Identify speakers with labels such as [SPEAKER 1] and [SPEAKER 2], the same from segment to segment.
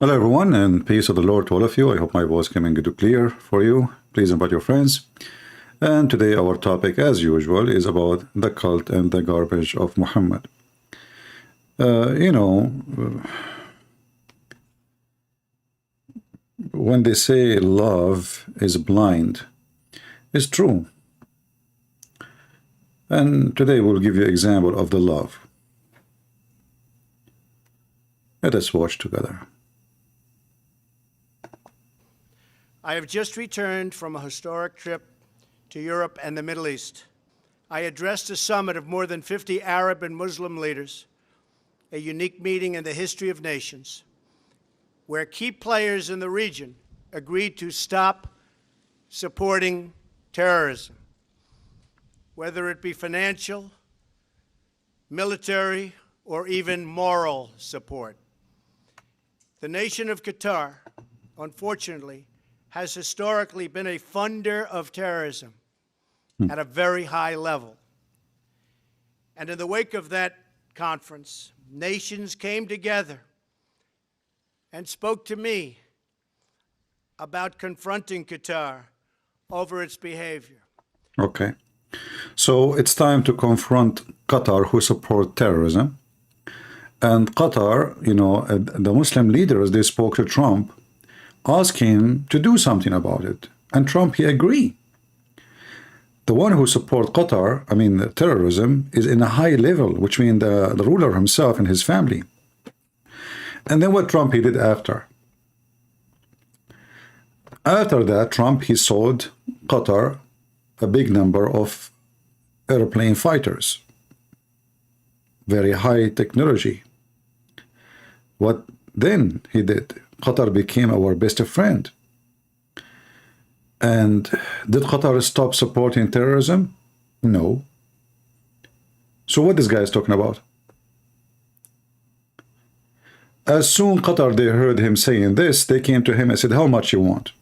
[SPEAKER 1] Hello, everyone, and peace of the Lord to all of you. I hope my voice coming good to clear for you. Please invite your friends. And today our topic, as usual, is about the cult and the garbage of Muhammad. When they say love is blind, it's true. And today we'll give you an example of the love. Let us watch together.
[SPEAKER 2] I have just returned from a historic trip to Europe and the Middle East. I addressed a summit of more than 50 Arab and Muslim leaders, a unique meeting in the history of nations, where key players in the region agreed to stop supporting terrorism, whether it be financial, military, or even moral support. The nation of Qatar, unfortunately, has historically been a funder of terrorism at a very high level. And in the wake of that conference, nations came together and spoke to me about confronting Qatar over its behavior.
[SPEAKER 1] Okay. So it's time to confront Qatar, who support terrorism. And Qatar, the Muslim leaders, they spoke to Trump, ask him to do something about it. And Trump, he agreed. The one who support Qatar, terrorism, is in a high level, which means the ruler himself and his family. And then what Trump he did after? After that, Trump, he sold Qatar a big number of airplane fighters. Very high technology. What then he did? Qatar became our best friend. And did Qatar stop supporting terrorism? No. So what this guy is talking about? As soon Qatar, they heard him saying this, they came to him and said, how much you want?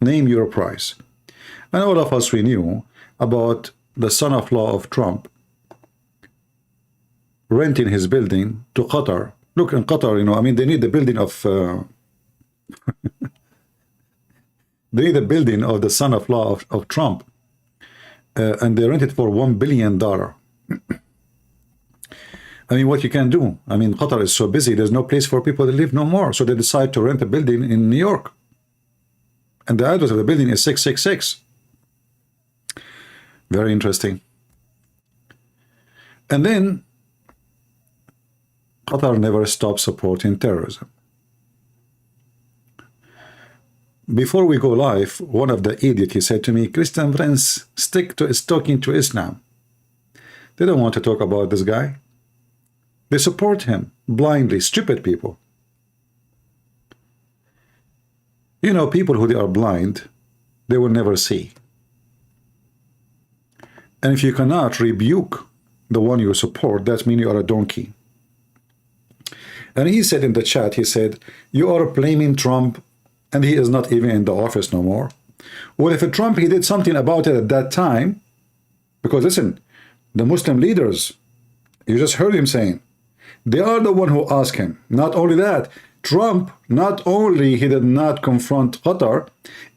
[SPEAKER 1] Name your price. And all of us, we knew about the son-in-law of Trump renting his building to Qatar. Look, in Qatar, they need the building of they need the building of the son-in-law of Trump, and they rent it for $1 billion. What you can do? Qatar is so busy, there's no place for people to live no more. So they decide to rent a building in New York. And the address of the building is 666. Very interesting. And then Qatar never stopped supporting terrorism. Before we go live, one of the idiots, he said to me, Christian friends, stick to talking to Islam. They don't want to talk about this guy. They support him blindly, stupid people. People who they are blind, they will never see. And if you cannot rebuke the one you support, that means you are a donkey. And he said in the chat, he said, you are blaming Trump, and he is not even in the office no more. Well, if Trump, he did something about it at that time, because listen, the Muslim leaders, you just heard him saying, they are the one who asked him. Not only that, Trump, not only he did not confront Qatar,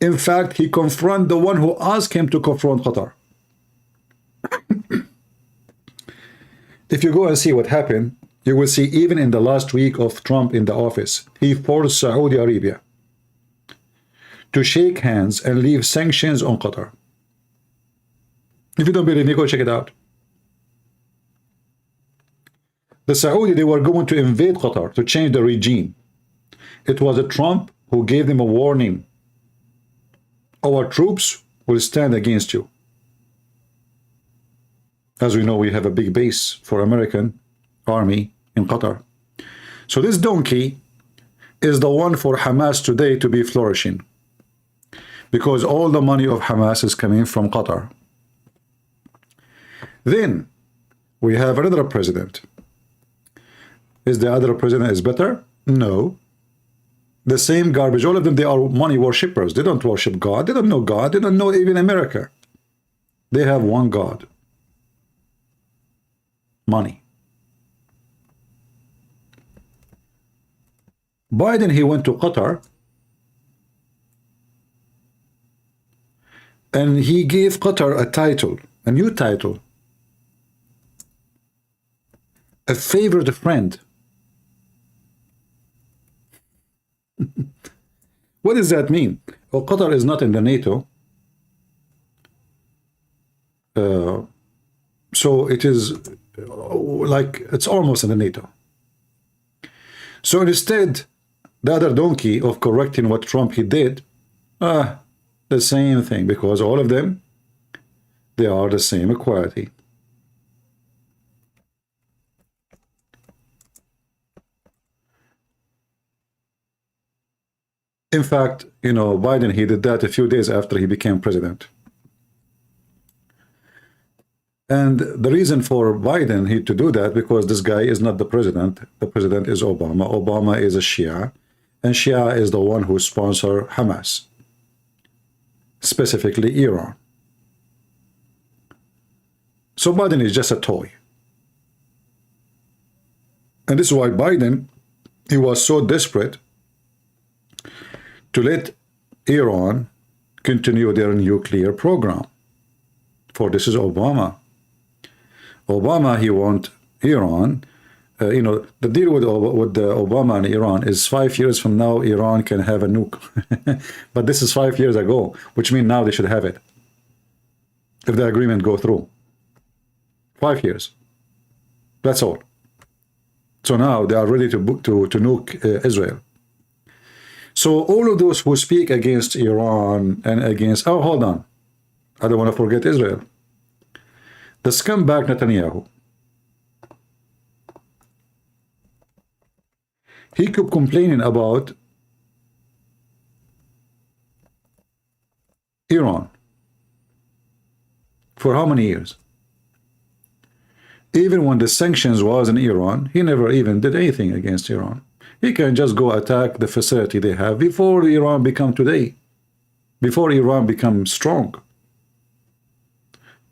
[SPEAKER 1] in fact, he confronted the one who asked him to confront Qatar. If you go and see what happened, you will see even in the last week of Trump in the office, he forced Saudi Arabia to shake hands and leave sanctions on Qatar. If you don't believe me, go check it out. The Saudi, they were going to invade Qatar to change the regime. It was a Trump who gave them a warning. Our troops will stand against you. As we know, we have a big base for American army in Qatar. So this donkey is the one for Hamas today to be flourishing, because all the money of Hamas is coming from Qatar. Then we have another president. Is the other president is better? No. The same garbage. All of them, they are money worshippers. They don't worship God. They don't know God. They don't know even America. They have one God. Money. Biden, he went to Qatar and he gave Qatar a title, a new title, a favored friend. What does that mean? Well, Qatar is not in the NATO. So it is like, it's almost in the NATO. So instead, the other donkey of correcting what Trump he did, the same thing, because all of them, they are the same equality. In fact, you know, Biden, he did that a few days after he became president. And the reason for Biden he to do that, because this guy is not the president. The president is Obama. Obama is a Shia, and Shia is the one who sponsor Hamas, specifically Iran. So Biden is just a toy. And this is why Biden, he was so desperate to let Iran continue their nuclear program. For this is Obama. Obama, he want Iran, you know, the deal with Obama and Iran is 5 years from now, Iran can have a nuke. But this is 5 years ago, which means now they should have it, if the agreement go through. 5 years. That's all. So now they are ready to nuke Israel. So all of those who speak against Iran and against, oh, hold on, I don't want to forget Israel. The scumbag Netanyahu, he kept complaining about Iran for how many years? Even when the sanctions was in Iran, he never even did anything against Iran. He can just go attack the facility they have before Iran become today, before Iran become strong,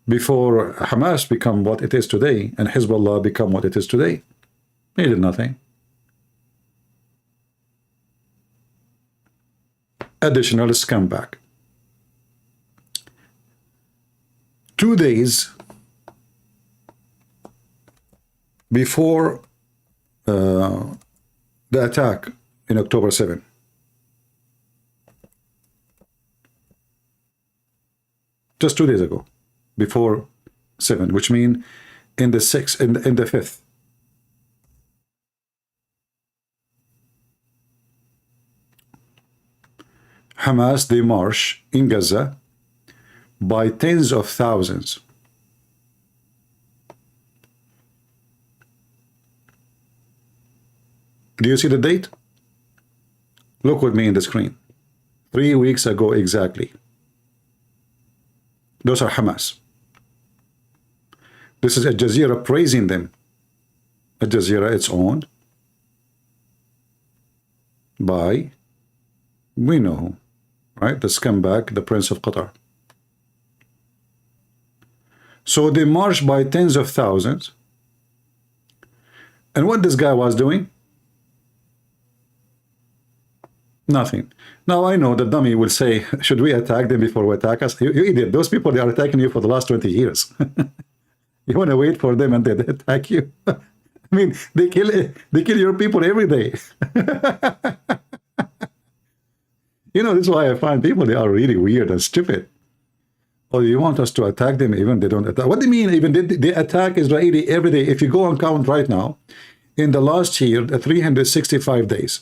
[SPEAKER 1] before Hamas become what it is today and Hezbollah become what it is today. He did nothing. Additional scumbag. 2 days before the attack in October 7, just 2 days ago, before 7, which means in the 6th, in the 5th, Hamas, they march in Gaza by tens of thousands. Do you see the date? Look with me in the screen. 3 weeks ago exactly. Those are Hamas. This is Al Jazeera praising them. Al Jazeera, it's owned by, we know who, right? The scumbag, the Prince of Qatar. So they marched by tens of thousands. And what this guy was doing? Nothing. Now I know the dummy will say, should we attack them before we attack us? You idiot. Those people, they are attacking you for the last 20 years. You want to wait for them and they attack you? I mean, they kill your people every day. You know, this is why I find people, they are really weird and stupid. Oh, you want us to attack them even they don't attack? What do you mean even they attack Israeli every day? If you go and count right now, in the last year, 365 days,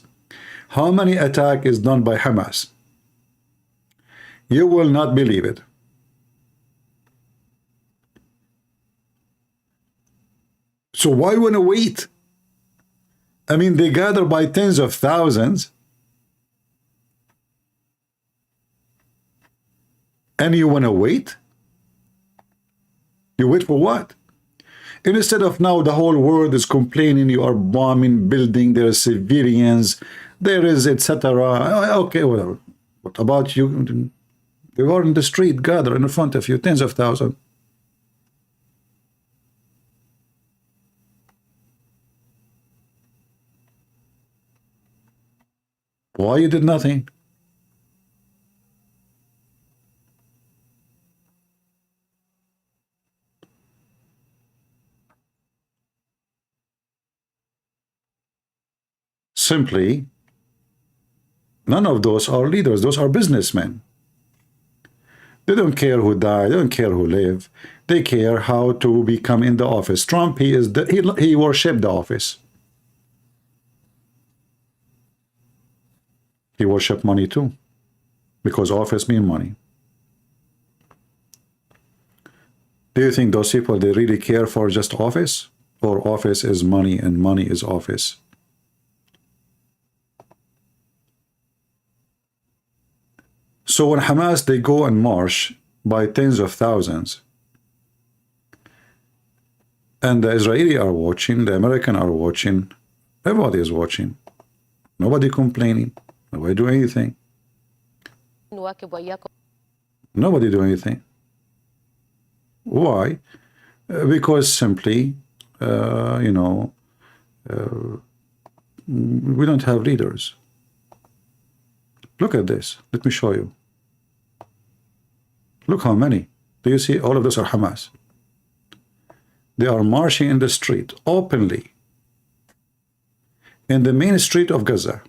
[SPEAKER 1] how many attack is done by Hamas? You will not believe it. So why want to wait? I mean, they gather by tens of thousands. And you want to wait? You wait for what? And instead of now the whole world is complaining, you are bombing building, there are civilians, there is etc. Okay, whatever. What about you? They are in the street, gather in front of you, tens of thousands. Why you did nothing? Simply, none of those are leaders. Those are businessmen. They don't care who died. They don't care who live. They care how to become in the office. Trump, he worshipped the office. He worshipped money too, because office mean money. Do you think those people, they really care for just office? Or office is money and money is office? So when Hamas, they go and march by tens of thousands, and the Israeli are watching, the American are watching, everybody is watching. Nobody complaining. Nobody do anything. Nobody do anything. Why? Because simply, we don't have leaders. Look at this. Let me show you. Look how many. Do you see? All of those are Hamas. They are marching in the street openly, in the main street of Gaza.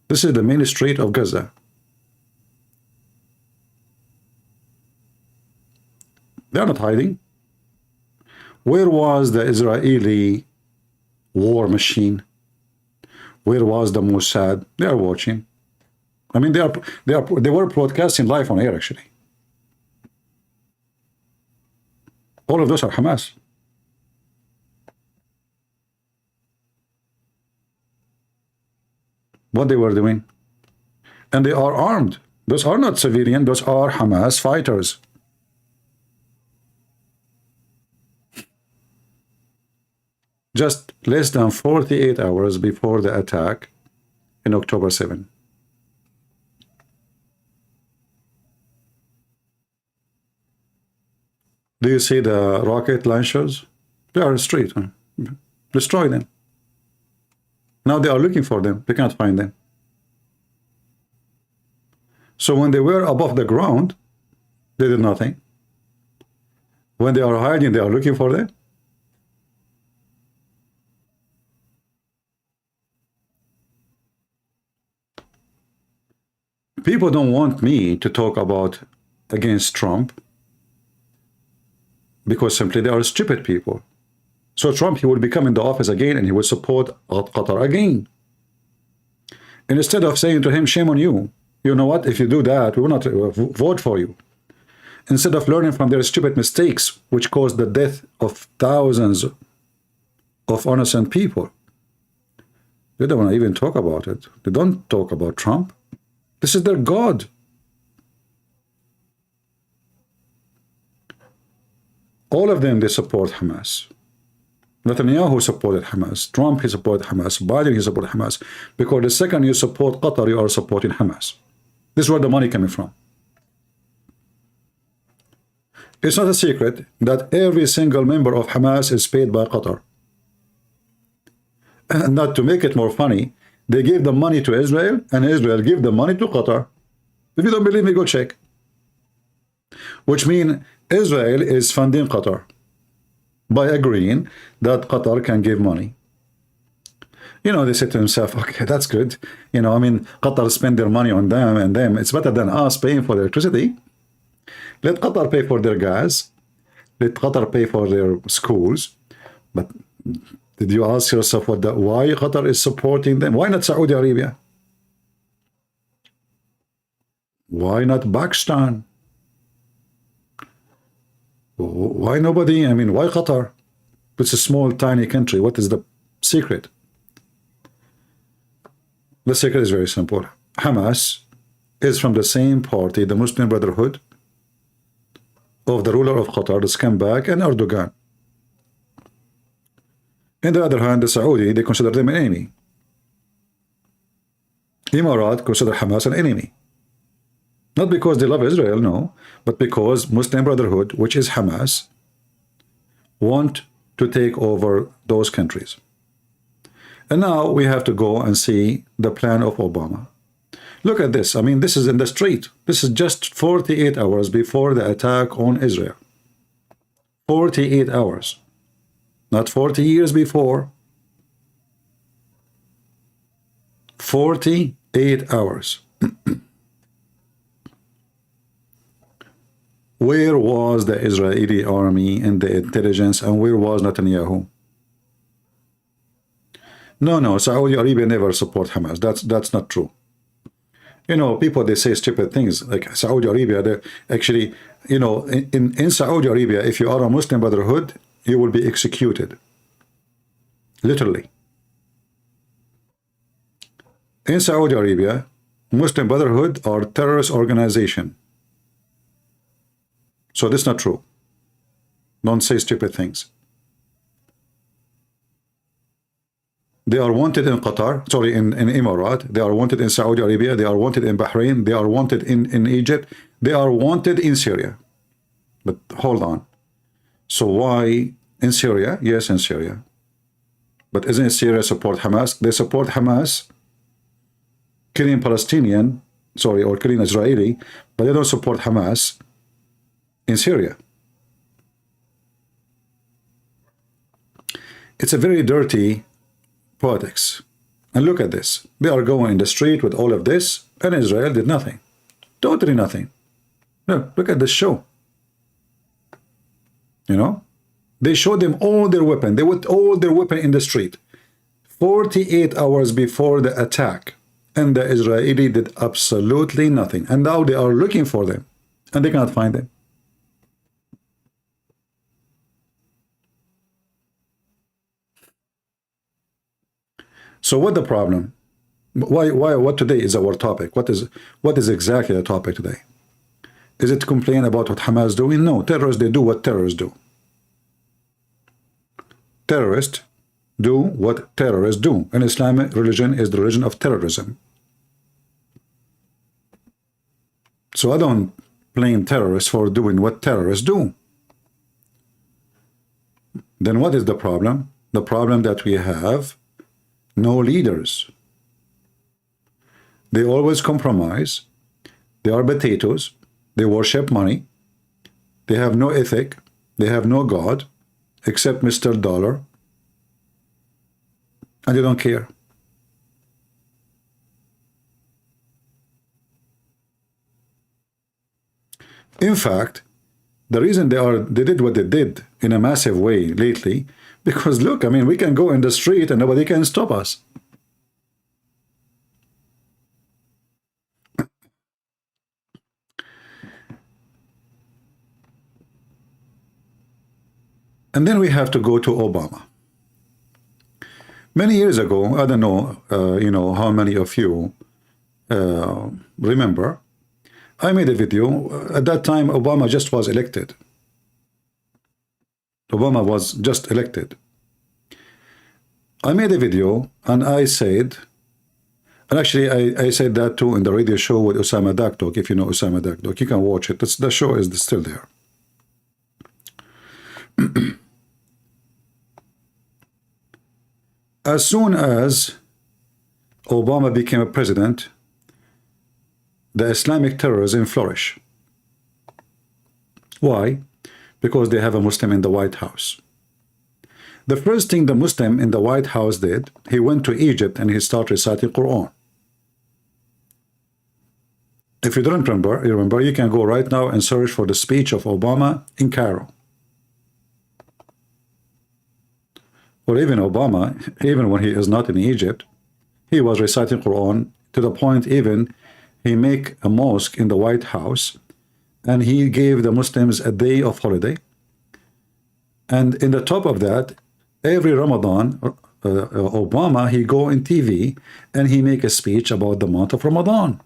[SPEAKER 1] This is the main street of Gaza. They are not hiding. Where was the Israeli war machine? Where was the Mossad? They are watching. I mean, they were broadcasting live on air, actually. All of those are Hamas. What they were doing. And they are armed. Those are not civilian, those are Hamas fighters. Just less than 48 hours before the attack in October 7. Do you see the rocket launchers? They are in the street. Destroy them. Now they are looking for them. They cannot find them. So when they were above the ground, they did nothing. When they are hiding, they are looking for them. People don't want me to talk about against Trump because simply they are stupid people. So Trump, he will become in the office again and he will support Qatar again. And instead of saying to him, shame on you, you know what, if you do that, we will not vote for you. Instead of learning from their stupid mistakes, which caused the death of thousands of innocent people, they don't want to even talk about it. They don't talk about Trump. This is their God. All of them, they support Hamas. Netanyahu supported Hamas. Trump, he supported Hamas. Biden, he supported Hamas. Because the second you support Qatar, you are supporting Hamas. This is where the money coming from. It's not a secret that every single member of Hamas is paid by Qatar. And not to make it more funny, they gave the money to Israel, and Israel gave the money to Qatar. If you don't believe me, go check. Which means Israel is funding Qatar by agreeing that Qatar can give money. You know, they said to themselves, okay, that's good. You know, I mean, Qatar spend their money on them and them. It's better than us paying for the electricity. Let Qatar pay for their gas. Let Qatar pay for their schools. But did you ask yourself why Qatar is supporting them? Why not Saudi Arabia? Why not Pakistan? Why nobody? I mean, why Qatar? It's a small, tiny country. What is the secret? The secret is very simple. Hamas is from the same party, the Muslim Brotherhood, of the ruler of Qatar, the scumbag, and Erdogan. On the other hand, the Saudi, they consider them an enemy. Emirat consider Hamas an enemy. Not because they love Israel, no, but because Muslim Brotherhood, which is Hamas, want to take over those countries. And now we have to go and see the plan of Obama. Look at this. I mean, this is in the street. This is just 48 hours before the attack on Israel. 48 hours. Not 40 years before. 48 hours. Where was the Israeli army and the intelligence, and where was Netanyahu? No, Saudi Arabia never support Hamas. That's not true. You know, people, they say stupid things like Saudi Arabia. They actually, you know, in Saudi Arabia, if you are a Muslim Brotherhood, you will be executed. Literally. In Saudi Arabia, Muslim Brotherhood are terrorist organization. So this is not true. Don't say stupid things. They are wanted in Qatar, sorry, in Emirat. They are wanted in Saudi Arabia. They are wanted in Bahrain. They are wanted in Egypt. They are wanted in Syria. But hold on. So why in Syria? Yes, in Syria. But isn't Syria support Hamas? They support Hamas, killing Palestinian, sorry, or killing Israeli, but they don't support Hamas in Syria. It's a very dirty politics. And look at this. They are going in the street with all of this, and Israel did nothing. Totally nothing. No, look at this show. You know? They showed them all their weapon. They put all their weapon in the street. 48 hours before the attack. And the Israeli did absolutely nothing. And now they are looking for them. And they cannot find them. So what the problem? What today is our topic? What is exactly the topic today? Is it to complain about what Hamas is doing? No, terrorists, they do what terrorists do. Terrorists do what terrorists do. And Islamic religion is the religion of terrorism. So I don't blame terrorists for doing what terrorists do. Then what is the problem? The problem that we have no leaders. They always compromise. They are potatoes. They worship money. They have no ethic. They have no God except Mr. Dollar. And they don't care. In fact, the reason they did what they did in a massive way lately, because look, I mean, we can go in the street and nobody can stop us. And then we have to go to Obama. Many years ago, I don't know, you know, how many of you remember, I made a video. At that time, Obama just was elected. Obama was just elected. I made a video and I said, and actually I said that too in the radio show with Osama Dakdok. If you know Osama Dakdok, you can watch it. The show is still there. As soon as Obama became a president, the Islamic terrorism flourished. Why? Because they have a Muslim in the White House. The first thing the Muslim in the White House did, he went to Egypt and he started reciting Quran. If you don't remember, you can go right now and search for the speech of Obama in Cairo. Or even Obama, even when he is not in Egypt, he was reciting Quran to the point even he make a mosque in the White House and he gave the Muslims a day of holiday. And in the top of that, every Ramadan, Obama, he go in TV and he make a speech about the month of Ramadan.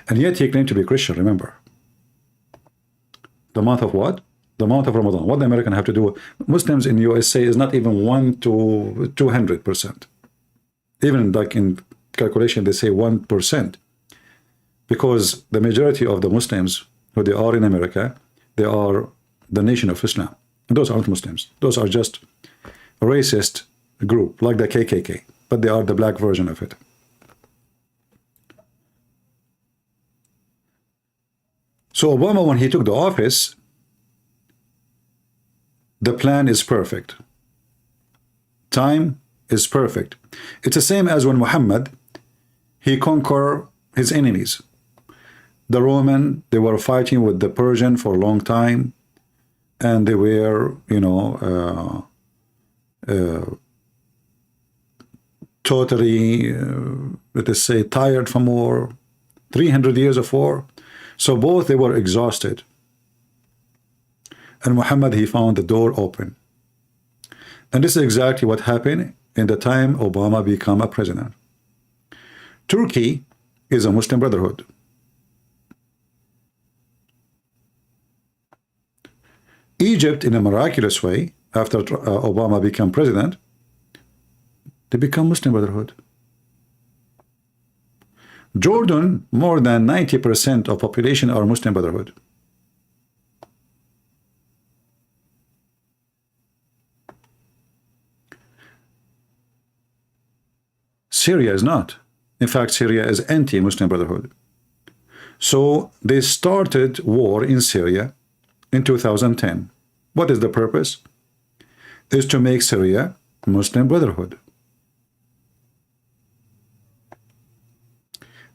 [SPEAKER 1] And yet he claimed to be Christian, remember. The month of what? The month of Ramadan. What the American have to do? Muslims in USA is not even 1 to 200%. Even like in calculation, they say 1%. Because the majority of the Muslims who they are in America, they are the nation of Islam. And those aren't Muslims. Those are just racist group, like the KKK, but they are the black version of it. So Obama, when he took the office, the plan is perfect. Time is perfect. It's the same as when Muhammad, he conquered his enemies. The Roman, they were fighting with the Persian for a long time, and they were, you know, totally, let us say, tired from war, 300 years of war. So both, they were exhausted. And Muhammad, he found the door open. And this is exactly what happened in the time Obama became a president. Turkey is a Muslim Brotherhood. Egypt, in a miraculous way, after Obama became president, they become Muslim Brotherhood. Jordan, more than 90% of population are Muslim Brotherhood. Syria is not. In fact, Syria is anti-Muslim Brotherhood. So they started war in Syria in 2010. What is the purpose? Is to make Syria Muslim Brotherhood.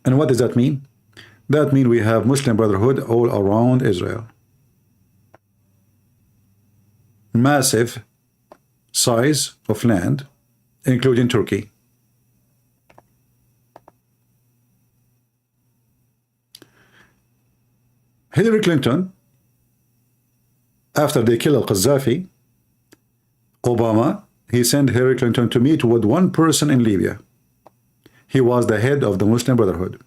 [SPEAKER 1] And what does that mean? That means we have Muslim Brotherhood all around Israel. Massive size of land, including Turkey. Hillary Clinton, after they killed Gaddafi, Obama, he sent Hillary Clinton to meet with one person in Libya. He was the head of the Muslim Brotherhood.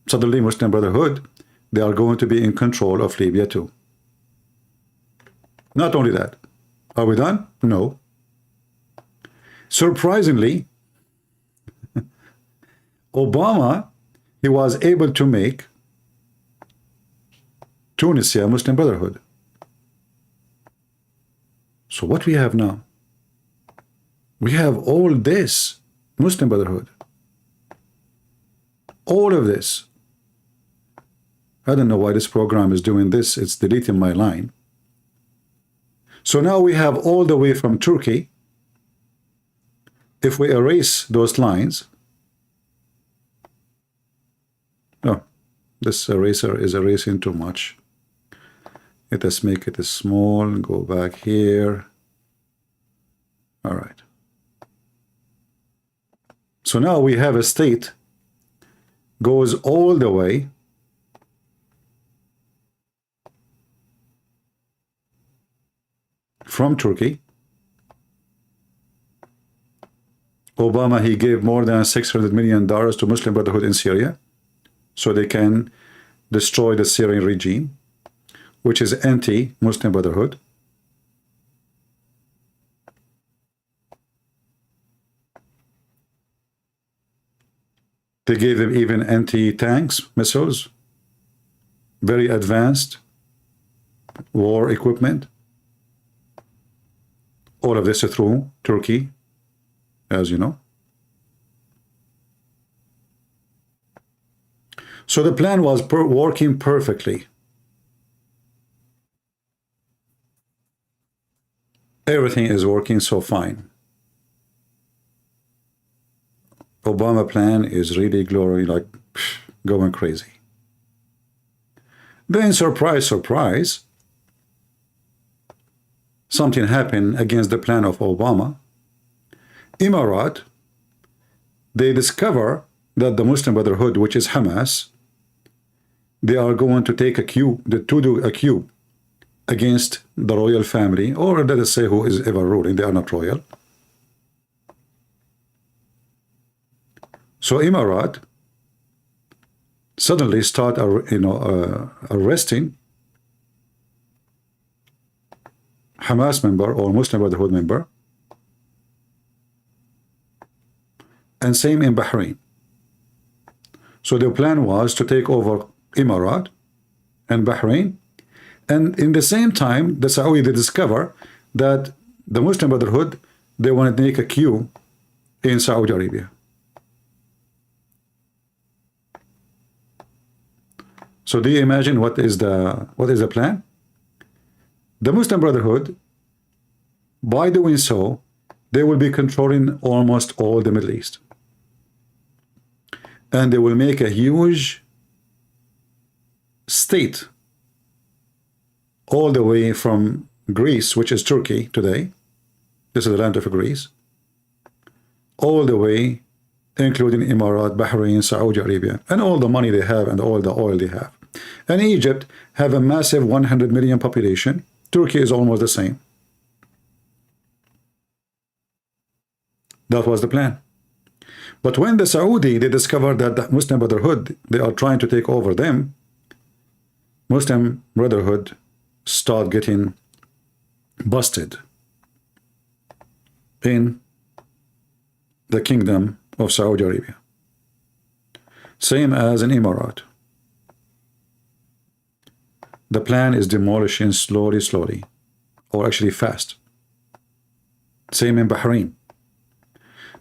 [SPEAKER 1] Suddenly, Muslim Brotherhood, they are going to be in control of Libya too. Not only that. Are we done? No. Surprisingly, Obama, he was able to make Tunisia Muslim Brotherhood. So what we have now? We have all this Muslim Brotherhood. All of this. I don't know why this program is doing this. It's deleting my line. So now we have all the way from Turkey. If we erase those lines, no, this eraser is erasing too much. Let us make it small and go back here. All right. So now we have a state goes all the way from Turkey. Obama, he gave more than $600 million to Muslim Brotherhood in Syria so they can destroy the Syrian regime, which is anti-Muslim Brotherhood. They gave them even anti-tanks missiles, very advanced war equipment. All of this through Turkey, as you know. So the plan was working perfectly. Everything is working so fine. Obama plan is really glory, like going crazy. Then surprise, surprise, something happened against the plan of Obama. Emirat, they discover that the Muslim Brotherhood, which is Hamas, they are going to take a coup, to do a coup against the royal family, or let us say who is ever ruling. They are not royal. So Emirat suddenly start, arresting Hamas member or Muslim Brotherhood member, and same in Bahrain. So the plan was to take over Emirat and Bahrain, and in the same time the Saudi, they discover that the Muslim Brotherhood, they want to make a queue in Saudi Arabia. So do you imagine what is the plan? The Muslim Brotherhood, by doing so, they will be controlling almost all the Middle East. And they will make a huge state all the way from Greece, which is Turkey today. This is the land of Greece. All the way, including Emirat, Bahrain, Saudi Arabia, and all the money they have and all the oil they have. And Egypt have a massive 100 million population. Turkey is almost the same. That was the plan. But when the Saudi, they discovered that the Muslim Brotherhood, they are trying to take over them, Muslim Brotherhood start getting busted in the kingdom of Saudi Arabia. Same as in Emirat. The plan is demolishing slowly, or actually fast. Same in Bahrain.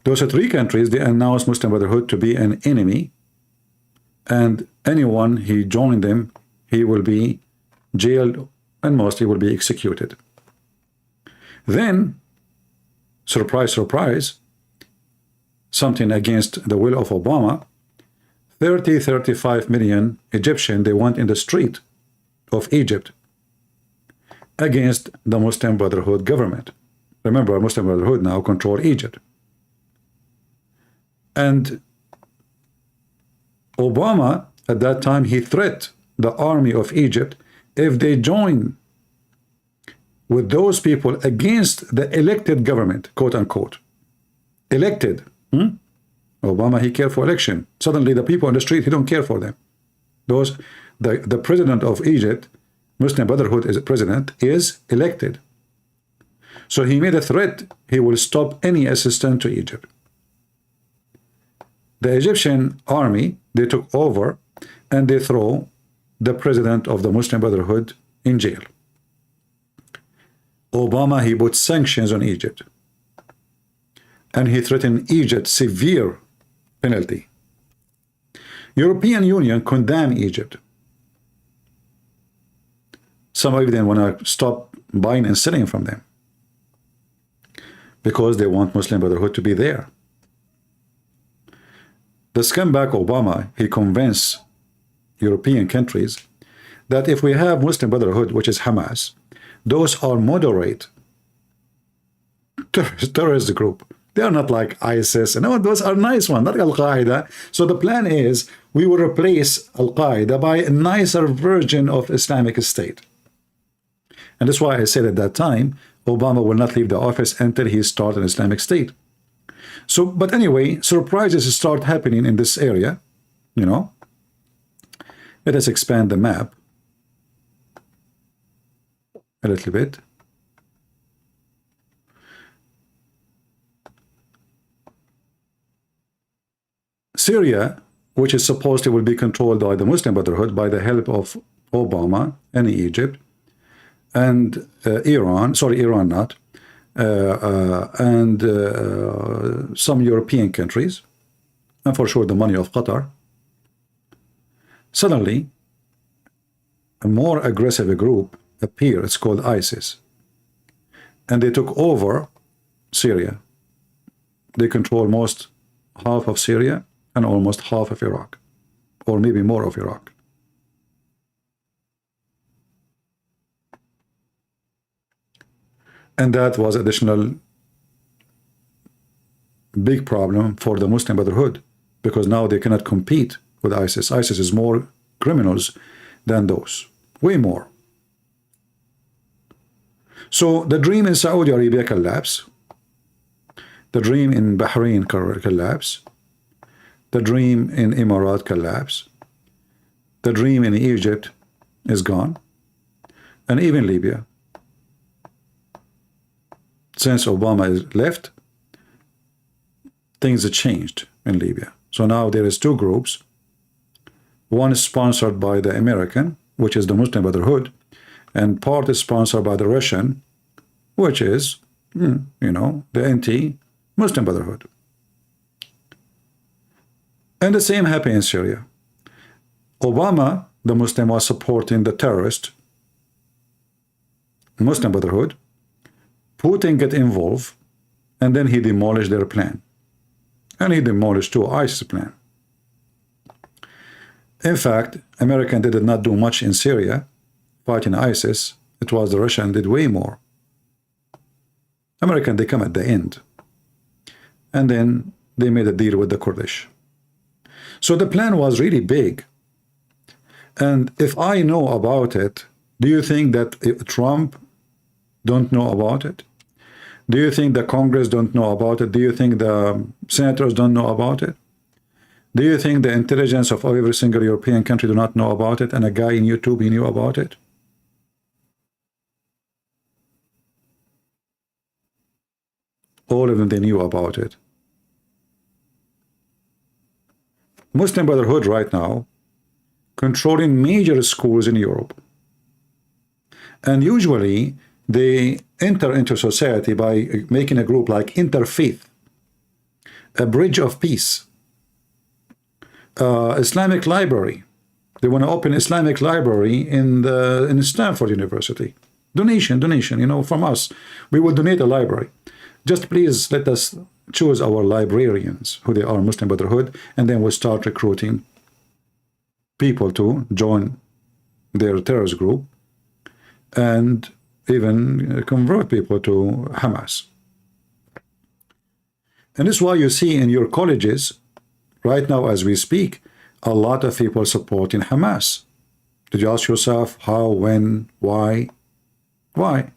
[SPEAKER 1] Those are three countries, they announced Muslim Brotherhood to be an enemy, and anyone he joined them, he will be jailed and mostly will be executed. Then, surprise, surprise, something against the will of Obama, 35 million Egyptian, they went in the street of Egypt against the Muslim Brotherhood government. Remember, Muslim Brotherhood now control Egypt. And Obama, at that time, he threatened the army of Egypt if they join with those people against the elected government, quote unquote. Elected. Obama, he cared for election. Suddenly the people on the street, he don't care for them. The president of Egypt, Muslim Brotherhood is president, is elected. So he made a threat, he will stop any assistance to Egypt. The Egyptian army, they took over and they throw the president of the Muslim Brotherhood in jail. Obama, he put sanctions on Egypt. And he threatened Egypt severe penalty. European Union condemned Egypt. Some of them want to stop buying and selling from them because they want Muslim Brotherhood to be there. The scumbag Obama, he convinced European countries that if we have Muslim Brotherhood, which is Hamas, those are moderate terrorist group. They are not like ISIS. No, those are nice ones, not Al-Qaeda. So the plan is we will replace Al-Qaeda by a nicer version of Islamic State. And that's why I said at that time, Obama will not leave the office until he starts an Islamic State. So, but anyway, surprises start happening in this area, you know. Let us expand the map a little bit. Syria, which is supposed to will be controlled by the Muslim Brotherhood by the help of Obama and Egypt and Iran, and some European countries, and for sure the money of Qatar. Suddenly, a more aggressive group appeared. It's called ISIS. And they took over Syria. They control most half of Syria and almost half of Iraq, or maybe more of Iraq. And that was additional big problem for the Muslim Brotherhood, because now they cannot compete with ISIS. ISIS is more criminals than those, way more. So the dream in Saudi Arabia collapsed. The dream in Bahrain collapsed. The dream in Emirat collapsed. The dream in Egypt is gone. And even Libya. Since Obama is left, things have changed in Libya. So now there is two groups. One is sponsored by the American, which is the Muslim Brotherhood, and part is sponsored by the Russian, which is you know, the anti-Muslim Brotherhood. And the same happened in Syria. Obama, the Muslim, was supporting the terrorist Muslim Brotherhood. Putin get involved, and then he demolished their plan. And he demolished too ISIS plan. In fact, American did not do much in Syria fighting ISIS. It was the Russian did way more. American, they come at the end. And then they made a deal with the Kurdish. So the plan was really big. And if I know about it, do you think that Trump don't know about it? Do you think the Congress don't know about it? Do you think the senators don't know about it? Do you think the intelligence of every single European country do not know about it, and a guy in YouTube, he knew about it? All of them, they knew about it. Muslim Brotherhood right now controlling major schools in Europe. And usually they enter into society by making a group like Interfaith, a bridge of peace, Islamic library. They want to open Islamic library in Stanford University. Donation, you know, from us. We will donate a library. Just please let us choose our librarians, who they are, Muslim Brotherhood, and then we'll start recruiting people to join their terrorist group and even convert people to Hamas. And this is why you see in your colleges, right now as we speak, a lot of people supporting Hamas. Did you ask yourself how, when, why? Why?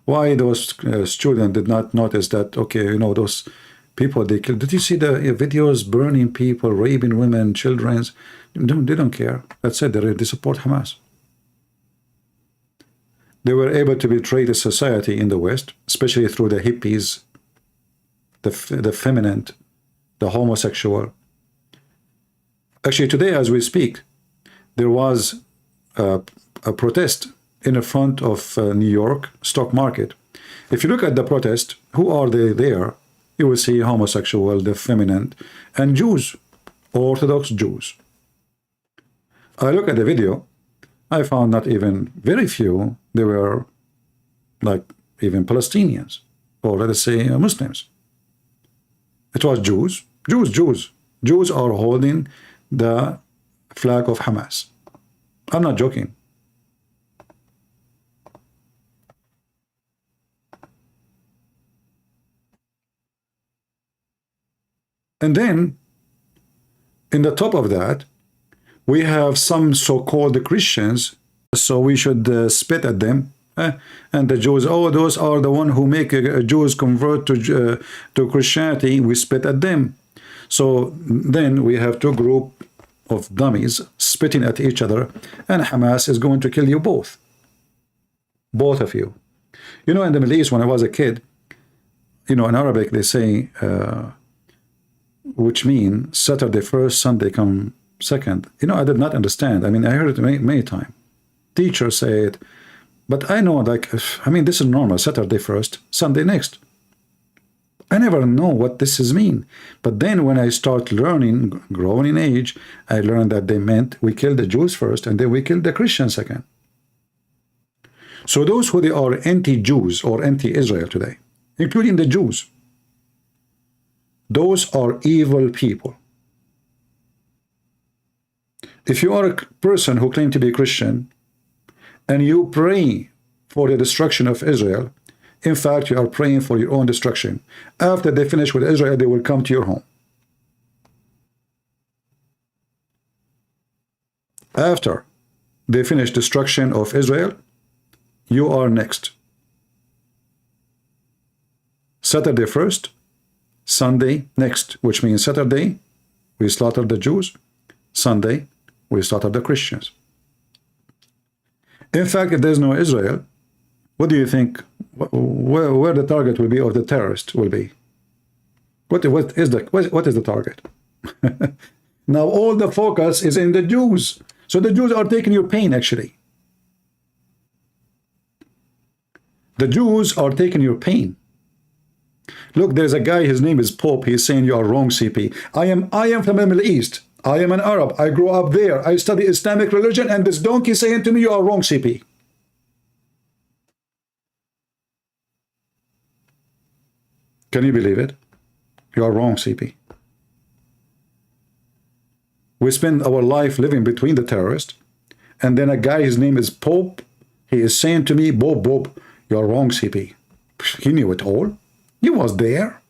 [SPEAKER 1] Why those students did not notice that, okay, you know, those people they killed. Did you see the videos burning people, raping women, children? They don't care. That's it. They support Hamas. They were able to betray the society in the West, especially through the hippies, the feminine, the homosexual. Actually, today as we speak, there was a protest in the front of New York stock market. If you look at the protest, who are they there? You will see homosexual, the feminine, and Jews, Orthodox Jews. I look at the video, I found not even very few, they were like even Palestinians, or let us say Muslims. It was Jews. Jews are holding the flag of Hamas. I'm not joking. And then, in the top of that, we have some so-called Christians, so we should spit at them. And the Jews, oh, those are the one who make Jews convert to Christianity, we spit at them. So then we have two groups of dummies spitting at each other, and Hamas is going to kill you both. Both of you. You know, in the Middle East, when I was a kid, you know, in Arabic they say, which mean Saturday first, Sunday come second. You know, I did not understand. I mean, I heard it many times. Teachers say it, but I know, like, I mean, this is normal. Saturday first, Sunday next. I never know what this is mean. But then when I start learning, growing in age, I learned that they meant we kill the Jews first, and then we kill the Christians second. So those who they are anti-Jews or anti-Israel today, including the Jews, those are evil people. If you are a person who claims to be a Christian and you pray for the destruction of Israel, in fact, you are praying for your own destruction. After they finish with Israel, they will come to your home. After they finish destruction of Israel, you are next. Saturday first, Sunday next, which means Saturday we slaughter the Jews, Sunday we slaughter the Christians. In fact, if there's no Israel, what do you think, where the target will be of the terrorist will be? What is the target? Now all the focus is in the Jews. So the Jews are taking your pain, actually. The Jews are taking your pain. Look, there's a guy, his name is Pope. He's saying you are wrong, CP. I am from the Middle East. I am an Arab. I grew up there. I study Islamic religion, and this donkey saying to me, you are wrong, CP. Can you believe it? You are wrong, CP. We spend our life living between the terrorists, and then a guy, his name is Pope, he is saying to me, Bob, you are wrong, CP. He knew it all. He was there.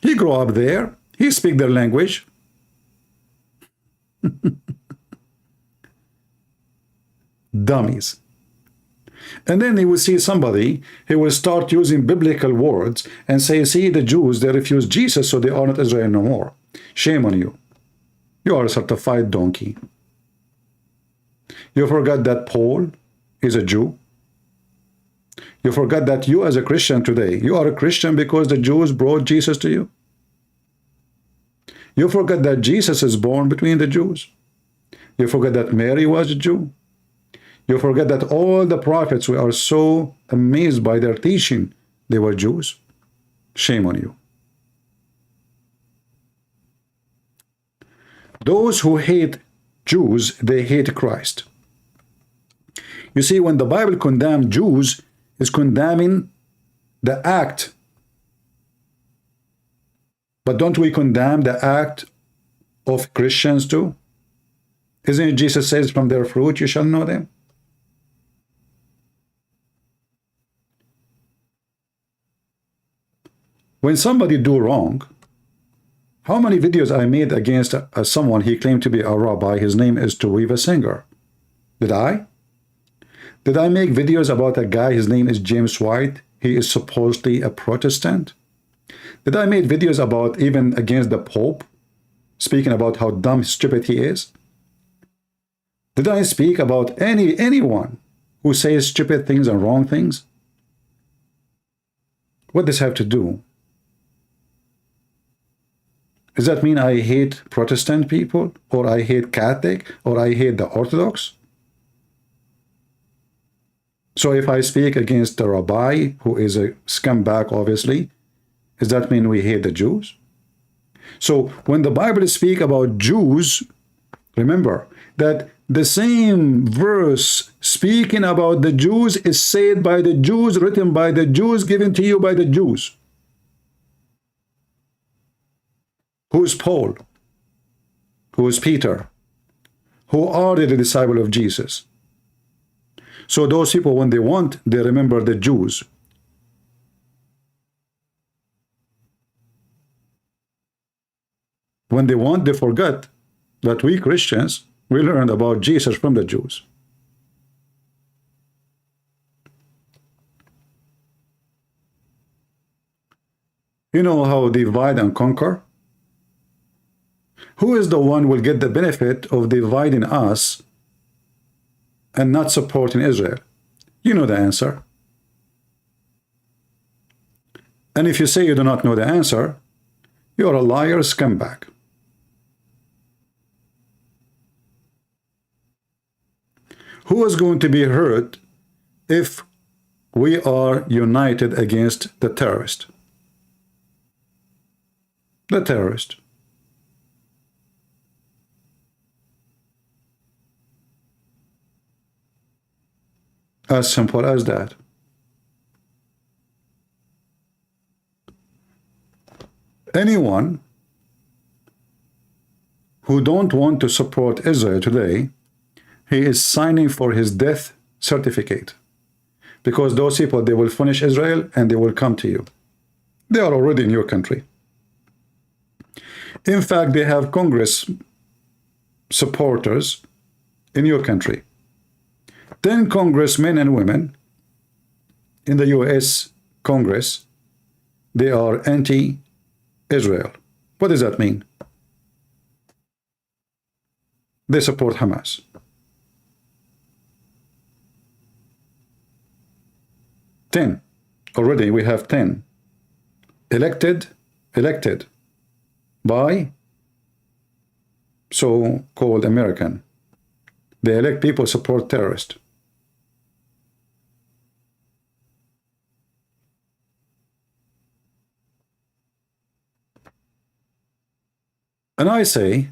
[SPEAKER 1] He grew up there. He speaks their language. Dummies. And then he will see somebody, he will start using biblical words and say, see, the Jews, they refuse Jesus, so they are not Israel no more. Shame on you. You are a certified donkey. You forgot that Paul is a Jew. You forgot that you as a Christian today, you are a Christian because the Jews brought Jesus to you. You forgot that Jesus is born between the Jews. You forget that Mary was a Jew. You forget that all the prophets, we are so amazed by their teaching, they were Jews. Shame on you. Those who hate Jews, they hate Christ. You see, when the Bible condemns Jews, it's condemning the act. But don't we condemn the act of Christians too? Isn't it Jesus says, from their fruit you shall know them? When somebody do wrong, how many videos I made against someone, he claimed to be a rabbi, his name is Tuiva Singer. Did I? Did I make videos about a guy, his name is James White, he is supposedly a Protestant? Did I make videos about even against the Pope, speaking about how dumb, stupid he is? Did I speak about anyone who says stupid things and wrong things? What does this have to do? Does that mean I hate Protestant people, or I hate Catholic, or I hate the Orthodox? So if I speak against the rabbi, who is a scumbag, obviously, does that mean we hate the Jews? So when the Bible speaks about Jews, remember that the same verse speaking about the Jews is said by the Jews, written by the Jews, given to you by the Jews. Who is Paul? Who is Peter? Who are the disciples of Jesus? So those people, when they want, they remember the Jews. When they want, they forget that we Christians, we learned about Jesus from the Jews. You know how divide and conquer? Who is the one who will get the benefit of dividing us and not supporting Israel? You know the answer. And if you say you do not know the answer, you are a liar, scumbag. Who is going to be hurt if we are united against the terrorist? The terrorist. As simple as that. Anyone who don't want to support Israel today, he is signing for his death certificate. Because those people, they will finish Israel and they will come to you. They are already in your country. In fact, they have Congress supporters in your country. 10 congressmen and women in the U.S. Congress, they are anti-Israel. What does that mean? They support Hamas. Already we have 10 elected by so-called American. They elect people support terrorists. And I say,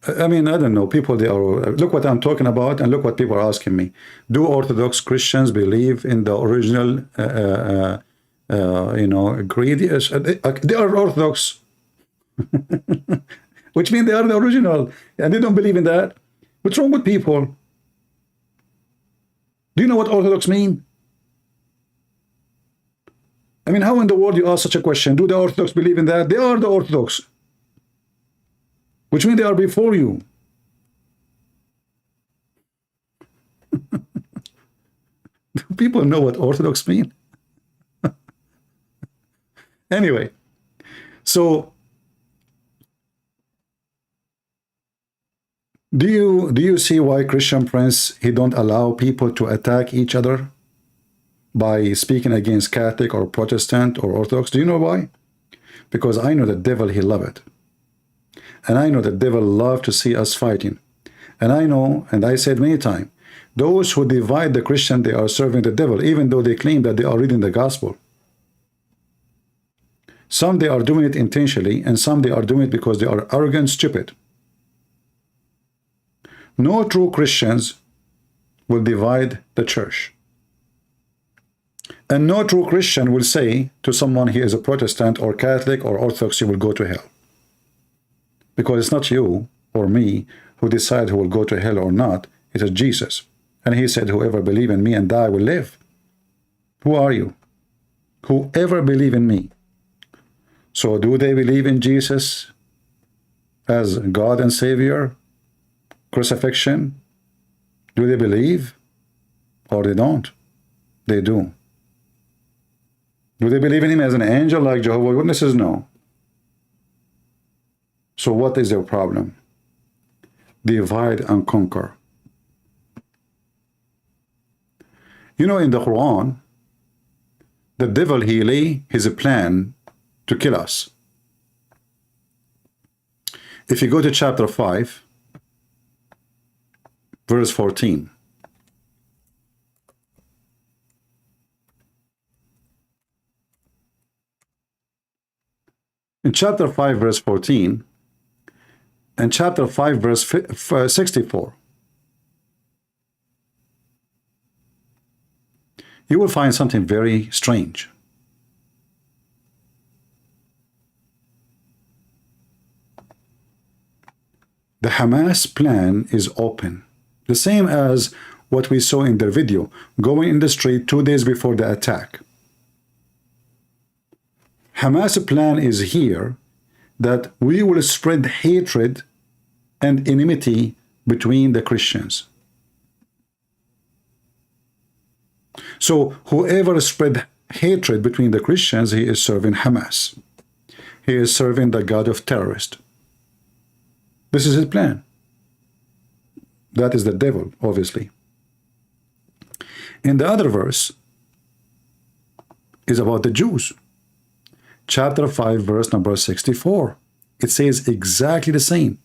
[SPEAKER 1] I mean, I don't know, people, they are, look what I'm talking about, and look what people are asking me. Do Orthodox Christians believe in the original, you know, creed? Yes, they are Orthodox, which means they are the original, and they don't believe in that. What's wrong with people? Do you know what Orthodox mean? I mean, how in the world you ask such a question? Do the Orthodox believe in that? They are the Orthodox, which means they are before you. People know what Orthodox mean. Anyway, so do you see why Christian Prince, he don't allow people to attack each other by speaking against Catholic or Protestant or Orthodox? Do you know why? Because I know the devil, he love it. And I know the devil love to see us fighting. And I know, and I said many times, those who divide the Christian, they are serving the devil, even though they claim that they are reading the gospel. Some they are doing it intentionally, and some they are doing it because they are arrogant, stupid. No true Christians will divide the church. And no true Christian will say to someone he is a Protestant or Catholic or Orthodox, you will go to hell. Because it's not you or me who decide who will go to hell or not. It is Jesus. And he said, whoever believe in me and die will live. Who are you? Whoever believe in me. So do they believe in Jesus as God and Savior? Crucifixion? Do they believe? Or they don't? They do. Do they believe in him as an angel like Jehovah's Witnesses? No. So what is their problem? Divide and conquer. You know, in the Quran, the devil, he lay his plan to kill us. If you go to chapter 5, verse 14. In chapter 5, verse 14, and chapter 5, verse 64, you will find something very strange. The Hamas plan is open, the same as what we saw in their video, going in the street 2 days before the attack. Hamas' plan is here that we will spread hatred and enmity between the Christians. So whoever spread hatred between the Christians, he is serving Hamas. He is serving the God of terrorists. This is his plan. That is the devil, obviously. In the other verse is about the Jews. Chapter 5, verse number 64. It says exactly the same.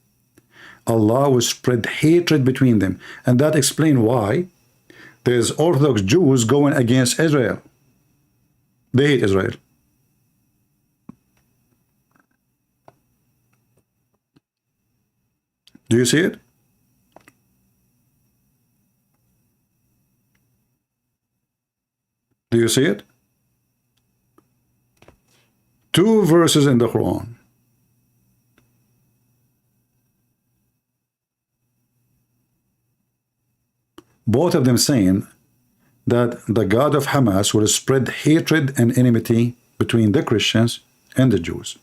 [SPEAKER 1] Allah will spread hatred between them. And that explains why there's Orthodox Jews going against Israel. They hate Israel. Do you see it? Do you see it? 2 verses in the Quran. Both of them saying that the God of Hamas will spread hatred and enmity between the Christians and the Jews.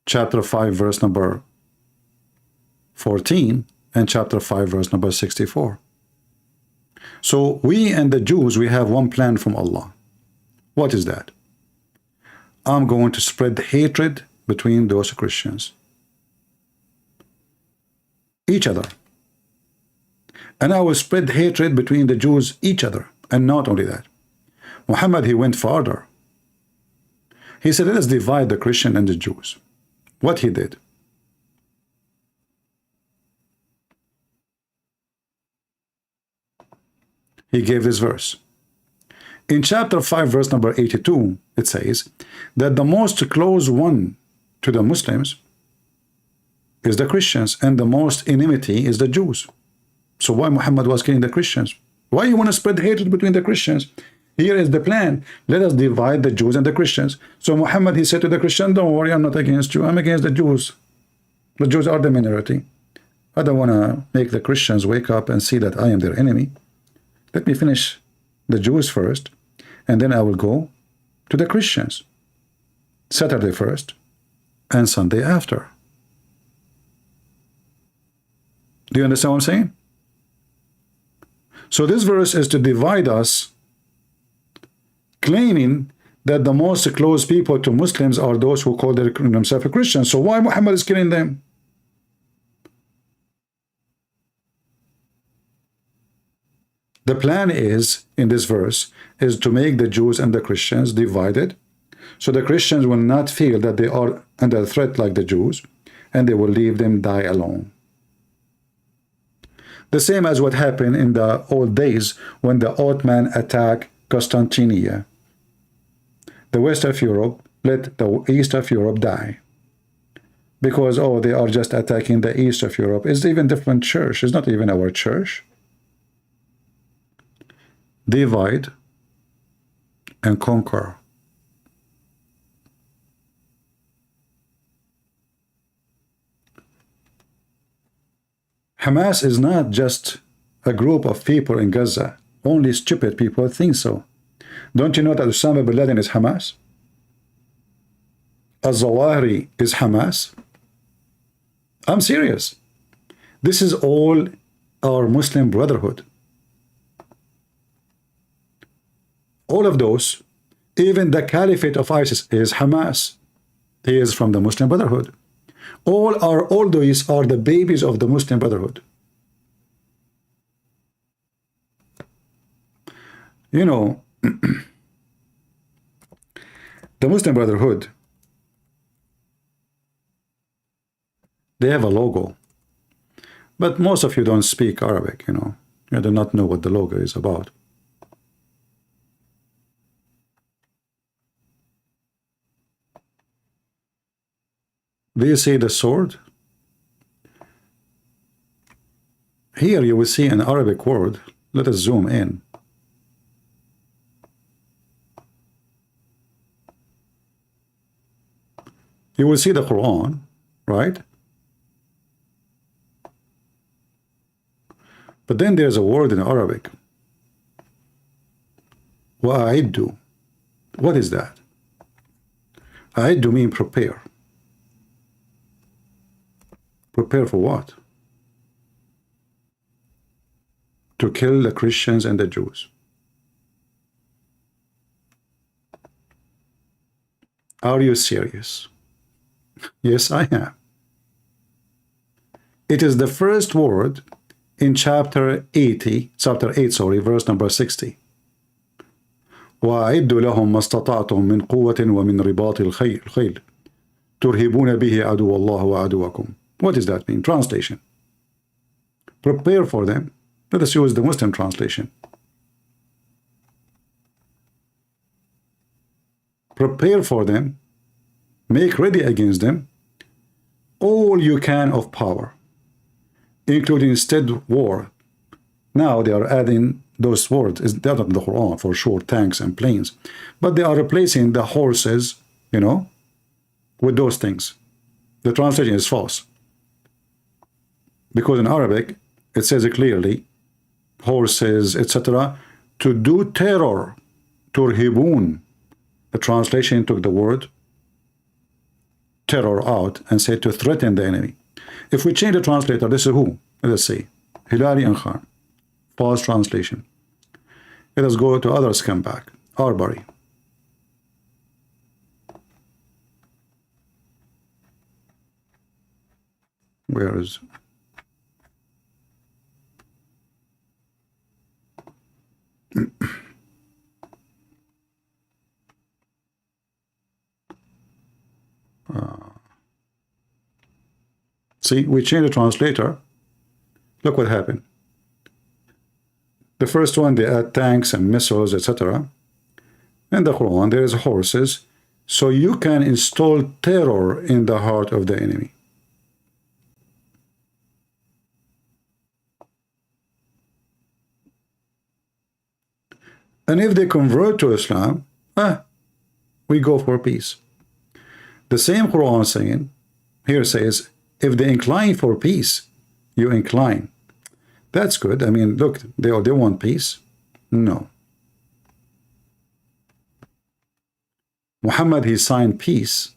[SPEAKER 1] Chapter 5, verse number 14, and chapter 5, verse number 64. So we and the Jews, we have one plan from Allah. What is that? I'm going to spread hatred between those Christians. Each other. And I will spread hatred between the Jews, each other. And not only that. Muhammad, he went farther. He said, let us divide the Christian and the Jews. What he did? He gave this verse. In chapter 5, verse number 82, it says that the most close one to the Muslims is the Christians, and the most enmity is the Jews. So why Muhammad was killing the Christians? Why you want to spread hatred between the Christians? Here is the plan. Let us divide the Jews and the Christians. So Muhammad, he said to the Christian, don't worry, I'm not against you. I'm against the Jews. The Jews are the minority. I don't want to make the Christians wake up and see that I am their enemy. Let me finish the Jews first, and then I will go to the Christians. Saturday first and Sunday after. Do you understand what I'm saying? So this verse is to divide us, claiming that the most close people to Muslims are those who call themselves Christians. So why Muhammad is killing them? The plan is, in this verse, is to make the Jews and the Christians divided, so the Christians will not feel that they are under threat like the Jews, and they will leave them die alone. The same as what happened in the old days when the Ottoman attacked Constantinople. The west of Europe let the east of Europe die. Because, oh, they are just attacking the east of Europe. It's even different church. It's not even our church. Divide and conquer. Hamas is not just a group of people in Gaza. Only stupid people think so. Don't you know that Osama bin Laden is Hamas? Al-Zawahiri is Hamas? I'm serious. This is all our Muslim Brotherhood. All of those, even the Caliphate of ISIS is Hamas. He is from the Muslim Brotherhood. All these are the babies of the Muslim Brotherhood. You know, the Muslim Brotherhood, they have a logo, but most of you don't speak Arabic, you know. You do not know what the logo is about. Do you see the sword? Here you will see an Arabic word. Let us zoom in. You will see the Quran, right? But then there's a word in Arabic. Wa'iddu. What is that? A'iddu means prepare. Prepare for what? To kill the Christians and the Jews. Are you serious? Yes, I am. It is the first word in chapter 8, verse number 60. وَأَعِدُّوا لَهُمْ مَا اسْتَطَعْتُم مِّن قُوَّةٍ وَمِن رِبَاطِ الْخَيْلِ تُرْهِبُونَ بِهِ عَدُوَّ اللَّهِ وَعَدُوَّكُمْ. What does that mean? Translation. Prepare for them. Let us use the Muslim translation. Prepare for them. Make ready against them all you can of power, including stead war. Now they are adding those words. It's not in the Quran for sure, tanks and planes, but they are replacing the horses, you know, with those things. The translation is false. Because in Arabic, it says it clearly, horses, etc., to do terror, turhibun. The translation took the word terror out and said to threaten the enemy. If we change the translator, this is who? Let us see. Hilali and Khan. False translation. Let us go to other scumbag. Arbery. Where is... See, we changed the translator. Look what happened. The first one, they add tanks and missiles, etc. In the Quran, there is horses, so you can install terror in the heart of the enemy. And if they convert to Islam, we go for peace. The same Quran saying, here says, if they incline for peace, you incline. That's good. I mean, look, they want peace. No. Muhammad, he signed peace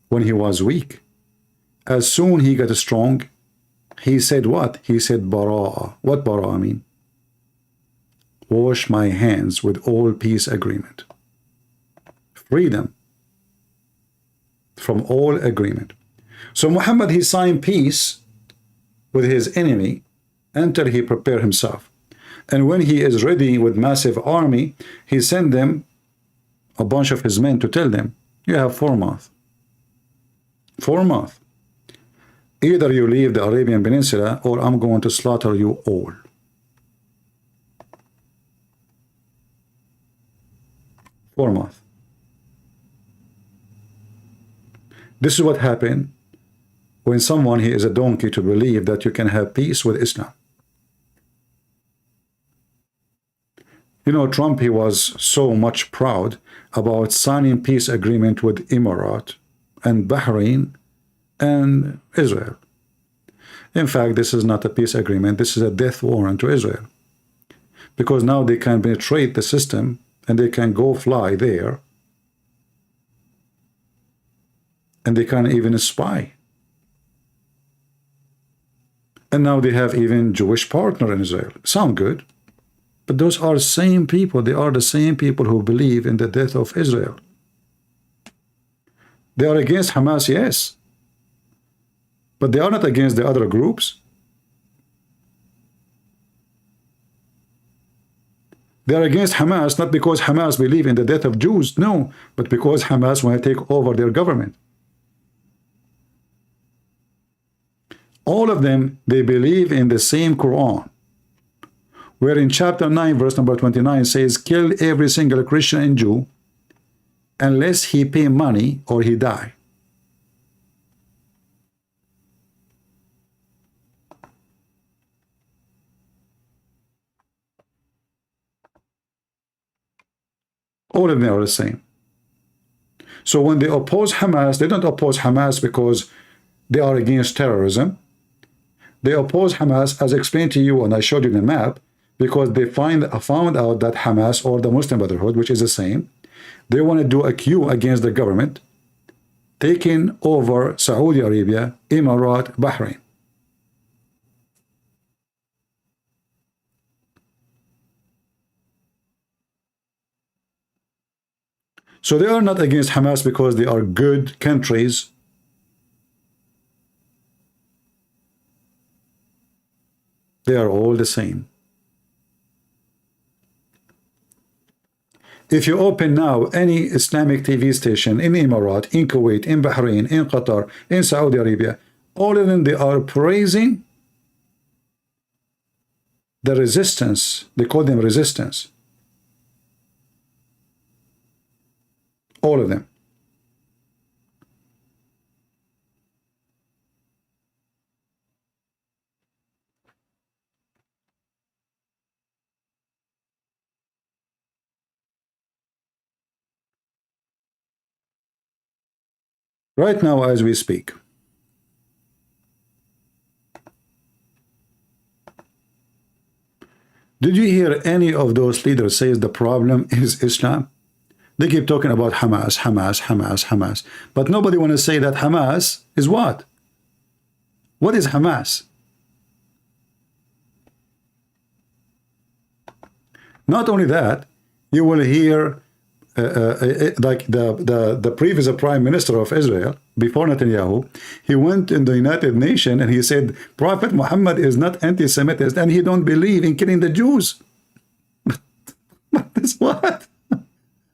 [SPEAKER 1] when he was weak. As soon he got strong, he said what? He said Bara'ah. What Bara'ah mean? Wash my hands with all peace agreement. Freedom from all agreement. So Muhammad, he signed peace with his enemy until he prepared himself. And when he is ready with massive army, he sent them a bunch of his men to tell them, you have 4 months. 4 months. Either you leave the Arabian Peninsula or I'm going to slaughter you all. For a month. This is what happened when someone he is a donkey to believe that you can have peace with Islam. You know, Trump, he was so much proud about signing peace agreement with Emirates and Bahrain and Israel. In fact, this is not a peace agreement. This is a death warrant to Israel. Because now they can penetrate the system and they can go fly there. And they can even spy. And now they have even Jewish partner in Israel. Sound good. But those are the same people. They are the same people who believe in the death of Israel. They are against Hamas, yes. But they are not against the other groups. They are against Hamas not because Hamas believe in the death of Jews, no, but because Hamas want to take over their government. All of them, they believe in the same Quran, where in chapter 9, verse number 29 says, kill every single Christian and Jew unless he pay money or he die. All of them are the same. So when they oppose Hamas, they don't oppose Hamas because they are against terrorism. They oppose Hamas, as explained to you, and I showed you the map, because they found out that Hamas, or the Muslim Brotherhood, which is the same, they want to do a coup against the government, taking over Saudi Arabia, Emirates, Bahrain. So they are not against Hamas because they are good countries. They are all the same. If you open now any Islamic TV station in Emirates, in Kuwait, in Bahrain, in Qatar, in Saudi Arabia, all of them, they are praising the resistance. They call them resistance. All of them. Right now, as we speak, did you hear any of those leaders say the problem is Islam? They keep talking about Hamas, Hamas, Hamas, Hamas. But nobody want to say that Hamas is what? What is Hamas? Not only that, you will hear like the previous prime minister of Israel, before Netanyahu, he went in the United Nations and he said, Prophet Muhammad is not anti-Semitist and he don't believe in killing the Jews. What?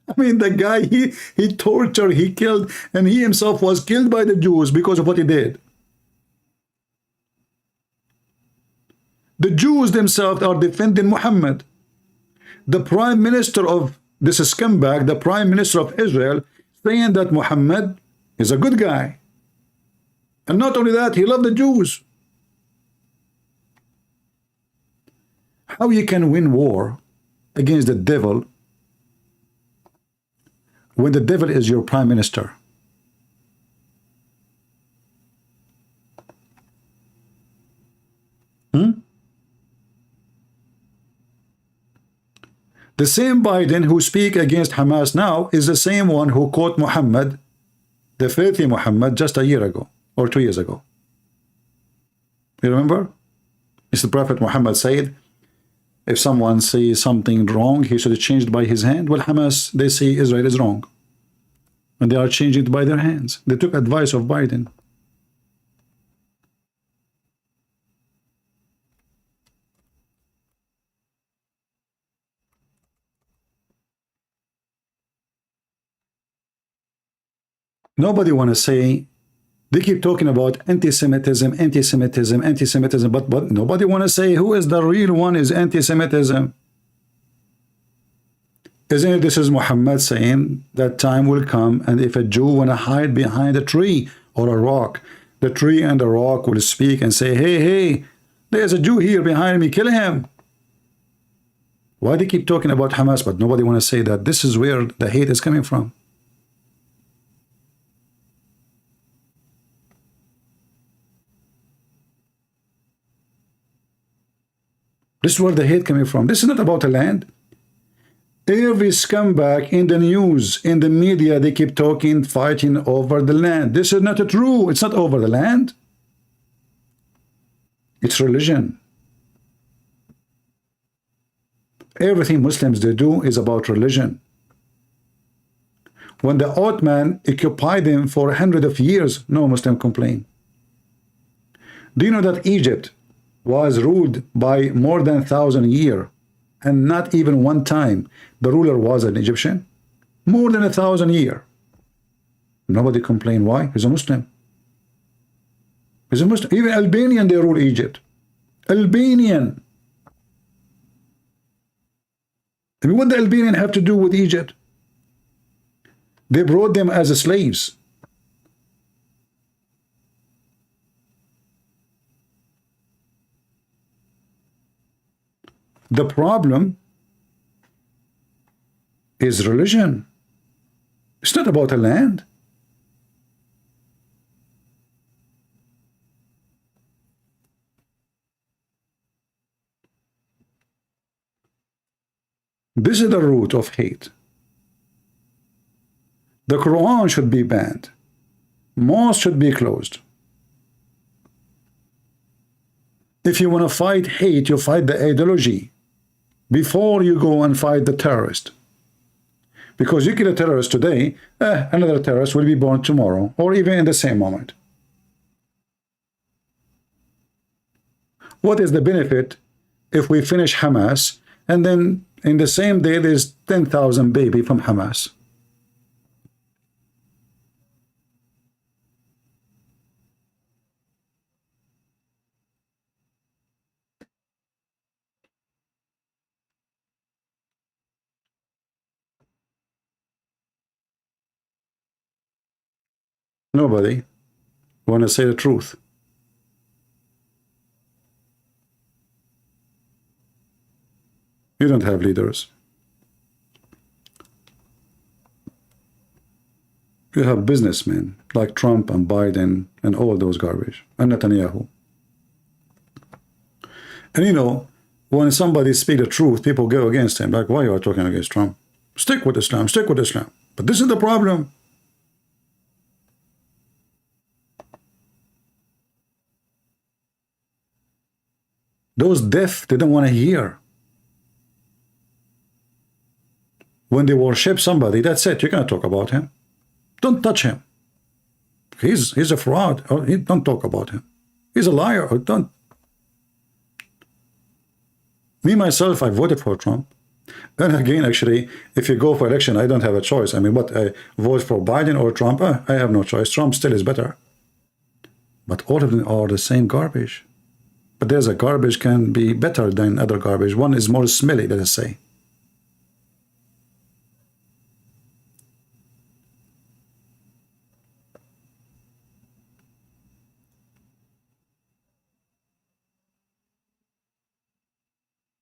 [SPEAKER 1] I mean, the guy, he tortured, he killed, and he himself was killed by the Jews because of what he did. The Jews themselves are defending Muhammad. The prime minister of this scumbag, the Prime Minister of Israel, saying that Muhammad is a good guy. And not only that, he loved the Jews. How you can win war against the devil when the devil is your prime minister? The same Biden who speak against Hamas now is the same one who quote Muhammad, the filthy Muhammad, just a year ago or 2 years ago. You remember? It's the Prophet Muhammad said, if someone sees something wrong, he should change it by his hand. Well, Hamas, they say Israel is wrong. And they are changing it by their hands. They took advice of Biden. Nobody want to say, they keep talking about anti-Semitism, anti-Semitism, anti-Semitism, but nobody want to say who is the real one is anti-Semitism. Isn't it, this is Muhammad saying that time will come, and if a Jew want to hide behind a tree or a rock, the tree and the rock will speak and say, hey, hey, there's a Jew here behind me, kill him. Why they keep talking about Hamas, but nobody want to say that this is where the hate is coming from? This is where the hate coming from. This is not about the land. Every scumbag in the news, in the media, they keep talking, fighting over the land. This is not true. It's not over the land. It's religion. Everything Muslims they do is about religion. When the Ottoman occupied them for hundreds of years, no Muslim complained. Do you know that Egypt was ruled by more than 1,000 years, and not even one time the ruler was an Egyptian? More than 1,000 years. Nobody complained. Why? He's a Muslim. He's a Muslim. Even Albanian, they rule Egypt. Albanian. I mean, what the Albanian have to do with Egypt? They brought them as slaves. The problem is religion. It's not about a land. This is the root of hate. The Quran should be banned. Mosques should be closed. If you want to fight hate, you fight the ideology before you go and fight the terrorist. Because you kill a terrorist today, another terrorist will be born tomorrow, or even in the same moment. What is the benefit if we finish Hamas and then in the same day there's 10,000 baby from Hamas? Nobody want to say the truth. You don't have leaders. You have businessmen like Trump and Biden and all those garbage, and Netanyahu. And you know, when somebody speaks the truth, people go against him. Like, why are you talking against Trump? Stick with Islam, stick with Islam. But this is the problem. Those deaf, they don't want to hear. When they worship somebody, that's it. You cannot talk about him. Don't touch him. He's a fraud. Or don't talk about him. He's a liar. Or don't. Me, myself, I voted for Trump. Then again, actually, if you go for election, I don't have a choice. I mean, what, I vote for Biden or Trump? I have no choice. Trump still is better. But all of them are the same garbage. But there's a garbage can be better than other garbage. One is more smelly, let us say.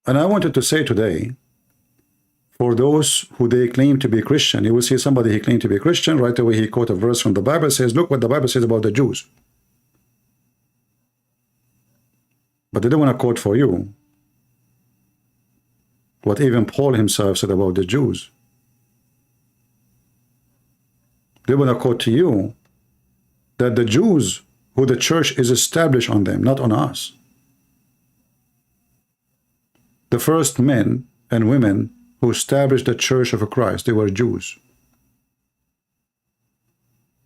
[SPEAKER 1] And I wanted to say today, for those who they claim to be Christian, you will see somebody he claimed to be Christian, right away he quote a verse from the Bible, says, look what the Bible says about the Jews. But they don't want to quote for you what even Paul himself said about the Jews. They want to quote to you that the Jews, who the church is established on them, not on us. The first men and women who established the church of Christ, they were Jews.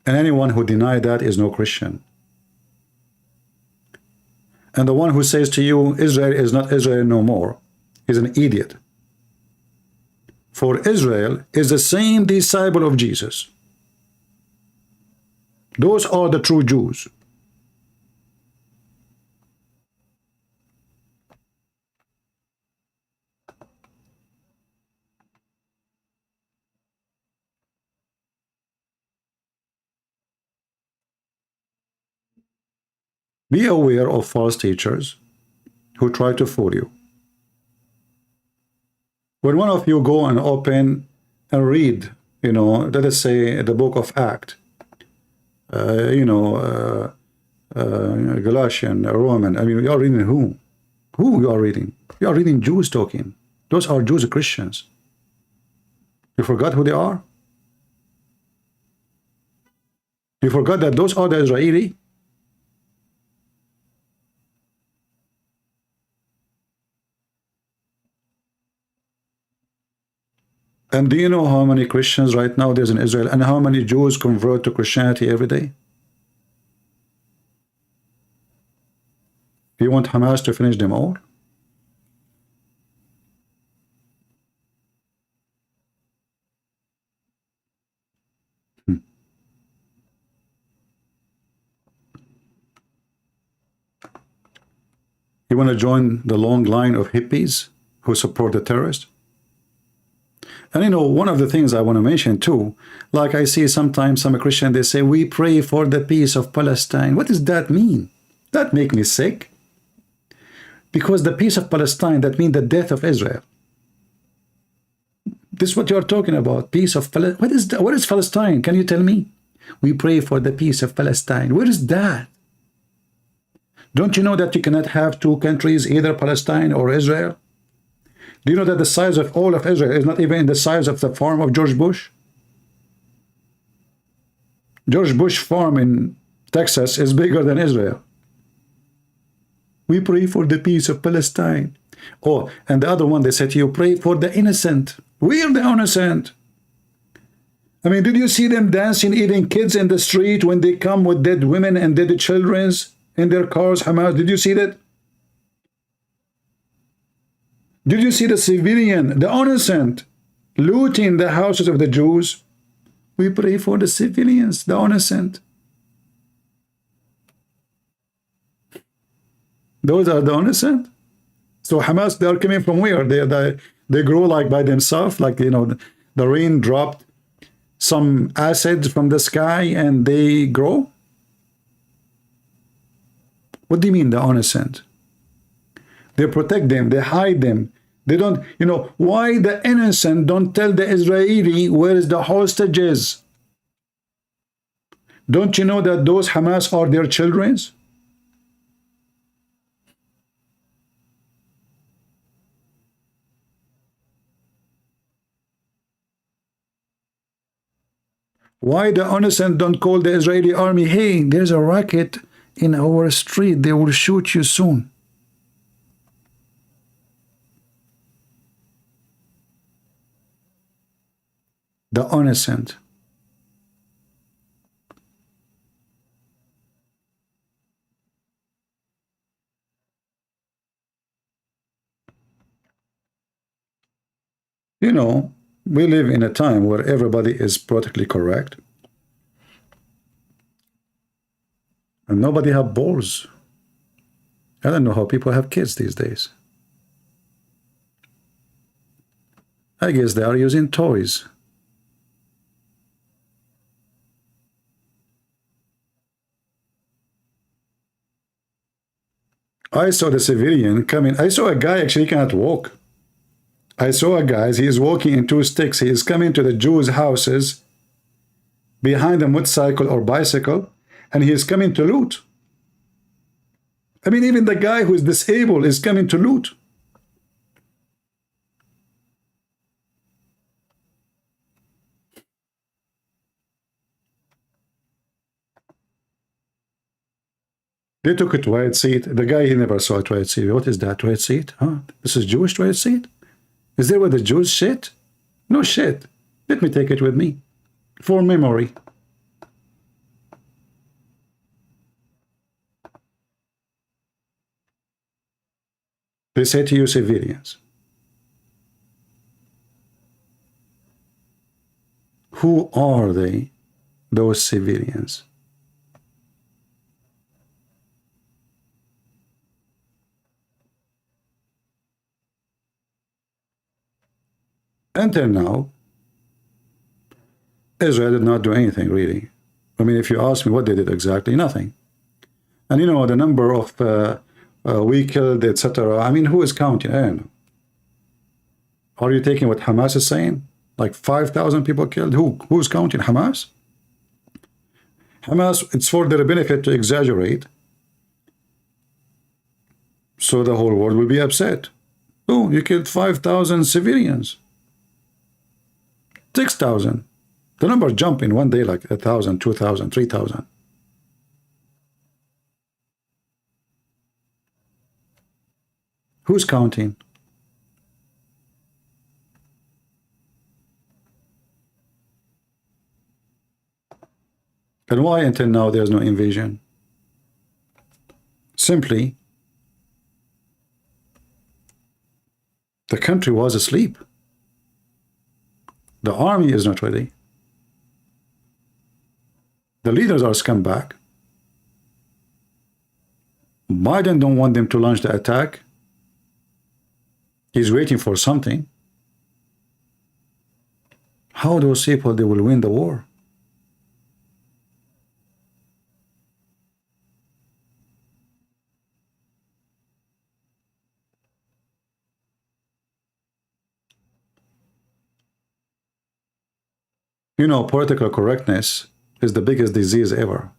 [SPEAKER 1] And anyone who denied that is no Christian. And the one who says to you, Israel is not Israel no more, is an idiot. For Israel is the same disciple of Jesus. Those are the true Jews. Be aware of false teachers who try to fool you. When one of you go and open and read, let us say the book of Acts, Galatian, Roman, I mean, you are reading who? Who you are reading? You are reading Jews talking. Those are Jews Christians. You forgot who they are? You forgot that those are the Israeli? And do you know how many Christians right now there's in Israel and how many Jews convert to Christianity every day? Do you want Hamas to finish them all? You want to join the long line of hippies who support the terrorists? And one of the things I want to mention too, like I see sometimes some Christian, they say, we pray for the peace of Palestine. What does that mean? That make me sick. Because the peace of Palestine, that means the death of Israel. This is what you're talking about, peace of Palestine. What is Palestine? Can you tell me? We pray for the peace of Palestine. Where is that? Don't you know that you cannot have two countries, either Palestine or Israel? Do you know that the size of all of Israel is not even the size of the farm of George Bush? George Bush farm in Texas is bigger than Israel. We pray for the peace of Palestine. Oh, and the other one, they said to you, pray for the innocent. We are the innocent. I mean, did you see them dancing, eating kids in the street when they come with dead women and dead children in their cars, Hamas? Did you see that? Did you see the civilian, the innocent, looting the houses of the Jews? We pray for the civilians, the innocent. Those are the innocent. So Hamas, they are coming from where? They grow like by themselves, like, the rain dropped some acid from the sky and they grow? What do you mean, the innocent? They protect them, they hide them. They don't, why the innocent don't tell the Israeli where is the hostages? Don't you know that those Hamas are their children's? Why the innocent don't call the Israeli army, hey, there's a rocket in our street, they will shoot you soon. The innocent. We live in a time where everybody is politically correct. And nobody have balls. I don't know how people have kids these days. I guess they are using toys. I saw the civilian coming. I saw a guy actually cannot walk. I saw a guy, he is walking in two sticks. He is coming to the Jews' houses behind a motorcycle or bicycle, and he is coming to loot. I mean, even the guy who is disabled is coming to loot. They took a toilet seat. The guy, he never saw a toilet seat. What is that toilet seat? Huh? This is Jewish toilet seat? Is there where the Jews shit? No shit. Let me take it with me. For memory. They say to you civilians. Who are they, those civilians? Until now, Israel did not do anything, really. I mean, if you ask me what they did exactly, nothing. And you know, the number of we killed, etc. I mean, who is counting? I don't know. Are you taking what Hamas is saying? Like 5,000 people killed? Who's counting? Hamas? Hamas, it's for their benefit to exaggerate, so the whole world will be upset. Oh, you killed 5,000 civilians. 6,000. The number jump in one day like 1,000, 2,000, 3,000. Who's counting? And why until now there's no invasion? Simply, the country was asleep. The army is not ready. The leaders are scumbag. Biden don't want them to launch the attack. He's waiting for something. How those people, they will win the war? You know, political correctness is the biggest disease ever.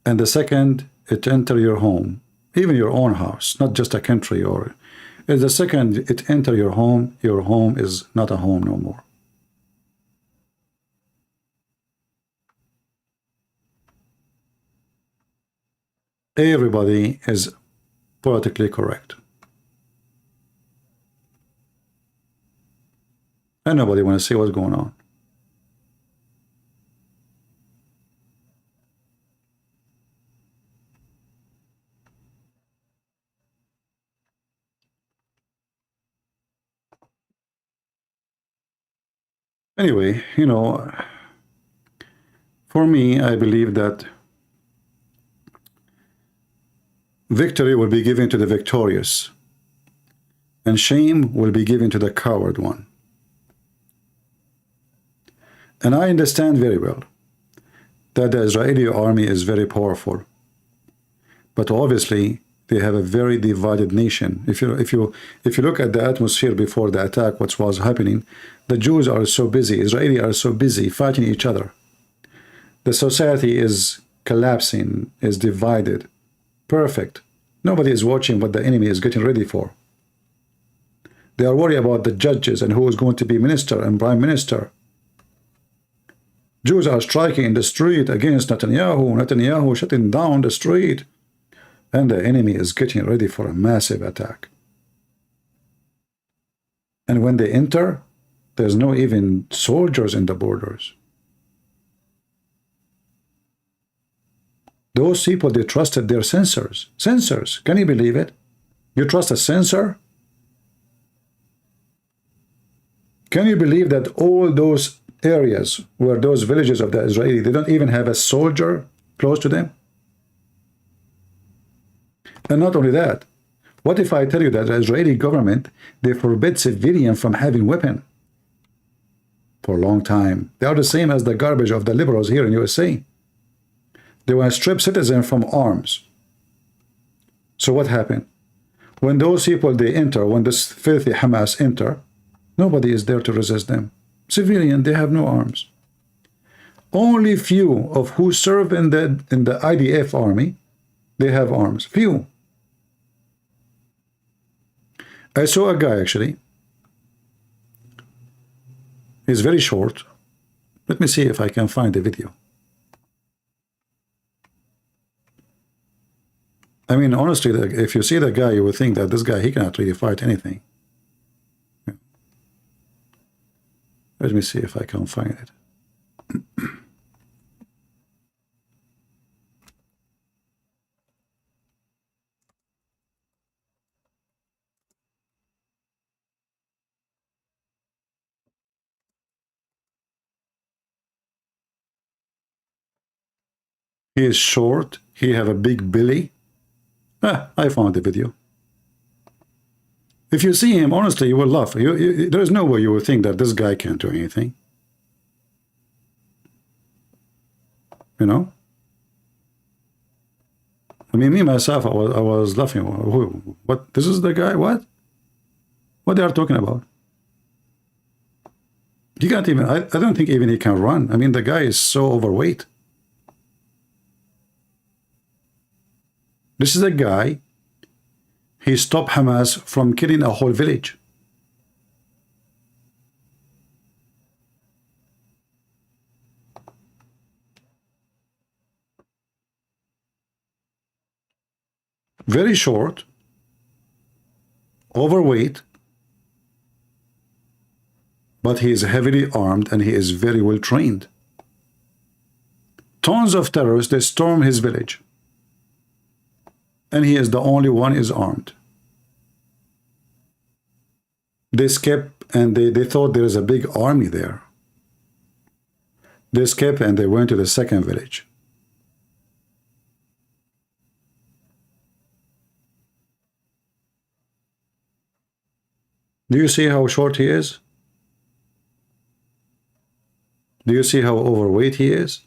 [SPEAKER 1] And the second it enter your home, even your own house, not just a country, or the second it enter your home is not a home no more. Everybody is politically correct. And nobody wants to see what's going on. Anyway, you know, for me, I believe that victory will be given to the victorious, and shame will be given to the coward one. And I understand very well that the Israeli army is very powerful, but obviously they have a very divided nation. If you look at the atmosphere before the attack, what was happening, the Jews are so busy, Israelis are so busy fighting each other. The society is collapsing, is divided. Perfect. Nobody is watching what the enemy is getting ready for. They are worried about the judges and who is going to be minister and prime minister. Jews are striking in the street against Netanyahu. Netanyahu shutting down the street. And the enemy is getting ready for a massive attack. And when they enter, there's no even soldiers in the borders. Those people, they trusted their censors. Censors, can you believe it? You trust a censor? Can you believe that all those areas where those villages of the Israeli, they don't even have a soldier close to them? And not only that, what if I tell you that the Israeli government, they forbid civilians from having weapons for a long time? They are the same as the garbage of the liberals here in USA. They want to strip citizens from arms. So what happened? When those people, they enter, when this filthy Hamas enter, nobody is there to resist them. Civilian, they have no arms. Only few of who serve in the IDF army, they have arms. Few. I saw a guy actually. He's very short. Let me see if I can find the video. I mean, honestly, if you see the guy, you would think that this guy, he cannot really fight anything. Let me see if I can find it. He is short. He have a big belly. I found the video. If you see him, honestly, you will laugh. There is no way you will think that this guy can't do anything. You know? I mean, me, myself, I was laughing. What? This is the guy? What? What they are talking about? He can't even, I don't think even he can run. I mean, the guy is so overweight. This is a guy, he stopped Hamas from killing a whole village. Very short, overweight, but he is heavily armed and he is very well trained. Tons of terrorists, they storm his village. And he is the only one is armed. They escaped and they thought there is a big army there. They escaped and they went to the second village. Do you see how short he is? Do you see how overweight he is?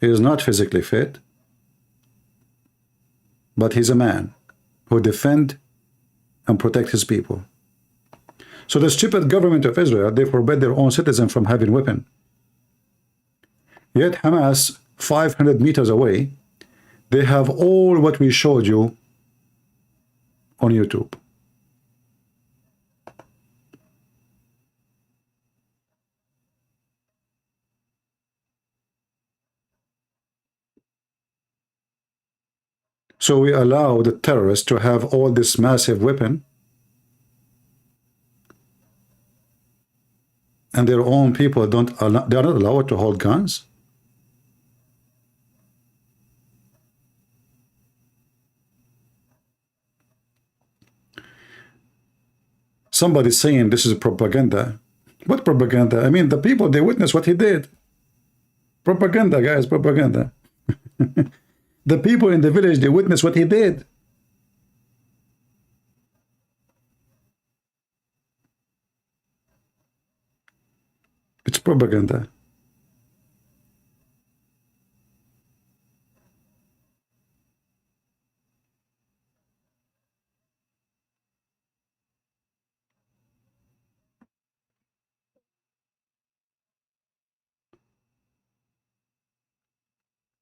[SPEAKER 1] He is not physically fit, but he's a man who defend and protect his people. So the stupid government of Israel, they forbid their own citizens from having weapon. Yet Hamas, 500 meters away, they have all what we showed you on YouTube. So we allow the terrorists to have all this massive weapon, and their own people they are not allowed to hold guns. Somebody saying this is propaganda. What propaganda? I mean, the people, they witness what he did. Propaganda, guys, propaganda. The people in the village, they witness what he did. It's propaganda.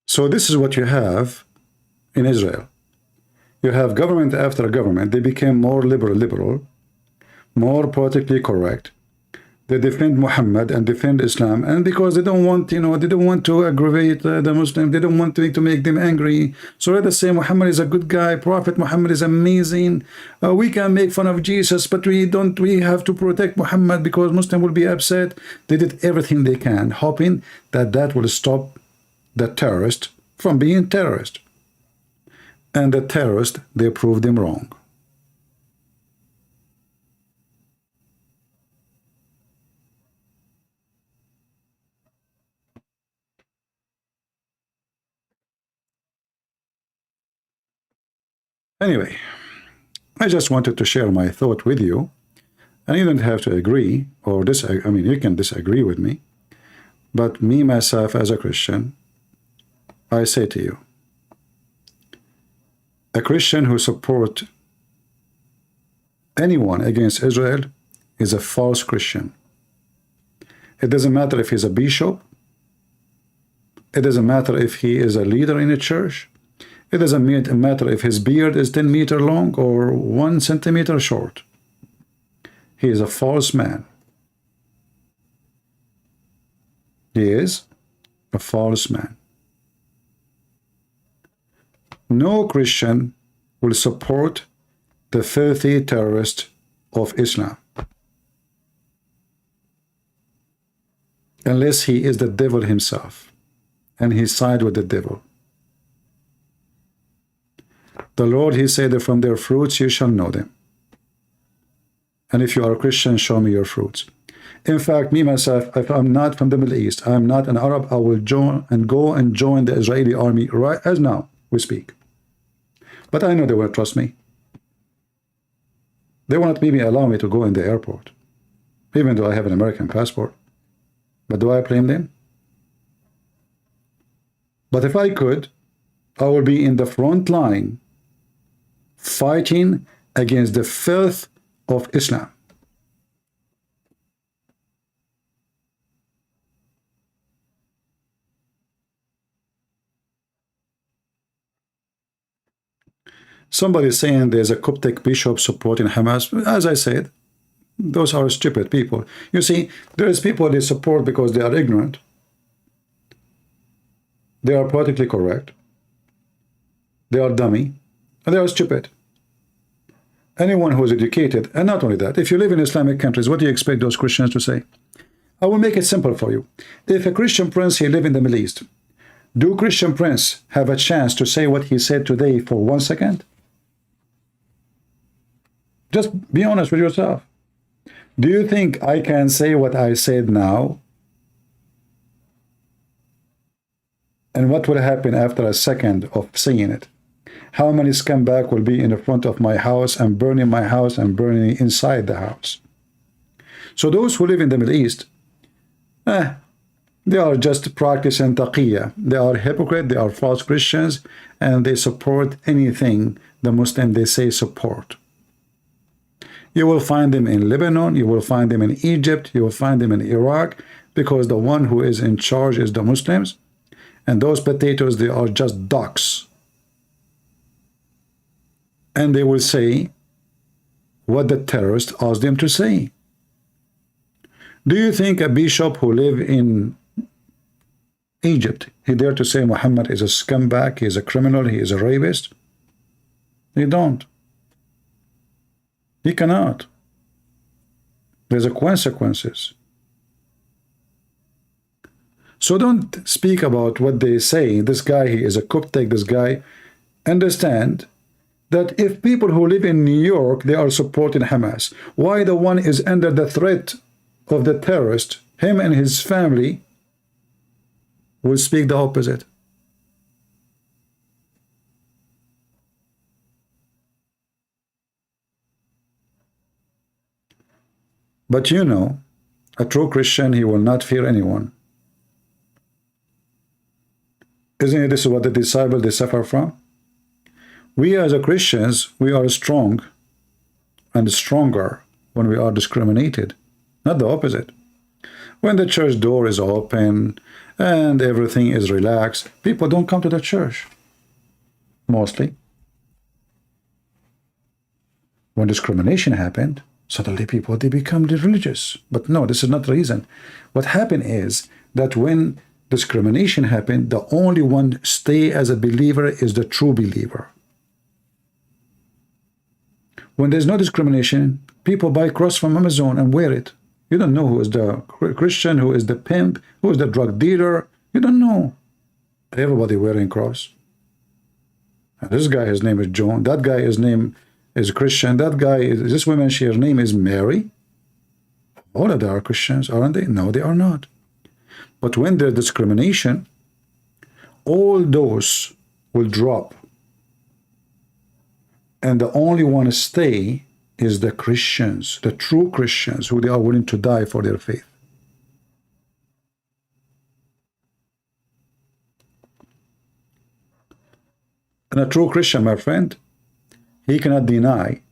[SPEAKER 1] So this is what you have in Israel. You have government after government. They became more liberal, more politically correct. They defend Muhammad and defend Islam, and because they don't want, they don't want to aggravate the Muslims, they don't want to make them angry. So let us say Muhammad is a good guy, Prophet Muhammad is amazing. We can make fun of Jesus, but we have to protect Muhammad because Muslim will be upset. They did everything they can, hoping that that will stop the terrorist from being terrorist. And the terrorists, they proved them wrong. Anyway, I just wanted to share my thought with you, and you don't have to agree or disagree. I mean, you can disagree with me, but me, myself, as a Christian, I say to you, A Christian who supports anyone against Israel is a false Christian. It doesn't matter if he's a bishop. It doesn't matter if he is a leader in a church. It doesn't matter if his beard is 10 meters long or 1 centimeter short. He is a false man. He is a false man. No Christian will support the filthy terrorist of Islam unless he is the devil himself and he side with the devil. The Lord, he said that from their fruits you shall know them. And if you are a Christian, show me your fruits. In fact, me myself, if I'm not from the Middle East, I'm not an Arab, I will go and join the Israeli army right as now we speak. But I know they won't trust me. They won't maybe allow me to go in the airport, even though I have an American passport. But do I blame them? But if I could, I will be in the front line fighting against the filth of Islam. Somebody is saying there's a Coptic bishop supporting Hamas. As I said, those are stupid people. You see, there's people they support because they are ignorant. They are politically correct. They are dummy. And they are stupid. Anyone who is educated, and not only that, if you live in Islamic countries, what do you expect those Christians to say? I will make it simple for you. If a Christian prince here live in the Middle East, do Christian prince have a chance to say what he said today for 1 second? Just be honest with yourself. Do you think I can say what I said now? And what will happen after a second of saying it? How many scumbag will be in the front of my house and burning my house and burning inside the house? So those who live in the Middle East, they are just practicing taqiyya. They are hypocrite, they are false Christians, and they support anything the Muslim they say support. You will find them in Lebanon, you will find them in Egypt, you will find them in Iraq, because the one who is in charge is the Muslims. And those potatoes, they are just ducks. And they will say what the terrorists asked them to say. Do you think a bishop who live in Egypt, he dare to say Muhammad is a scumbag, he is a criminal, he is a rapist? They don't. He cannot. There's a consequences. So don't speak about what they say. This guy, he is a Coptic, this guy. Understand that if people who live in New York, they are supporting Hamas, why the one is under the threat of the terrorist, him and his family, will speak the opposite? But you know, a true Christian, he will not fear anyone. Isn't it this is what the disciples, they suffer from? We as a Christians, we are strong and stronger when we are discriminated, not the opposite. When the church door is open and everything is relaxed, people don't come to the church, mostly. When discrimination happened, suddenly people, they become religious. But no, this is not the reason. What happened is that when discrimination happened, the only one stay as a believer is the true believer. When there's no discrimination, people buy cross from Amazon and wear it. You don't know who is the Christian, who is the pimp, who is the drug dealer. You don't know. Everybody wearing cross. And this guy, his name is John. That guy, his name is Christian. That guy, this woman, her name is Mary. All of them are Christians, aren't they? No, they are not. But when there's discrimination, all those will drop. And the only one to stay is the Christians, the true Christians, who they are willing to die for their faith. And a true Christian, my friend, he cannot deny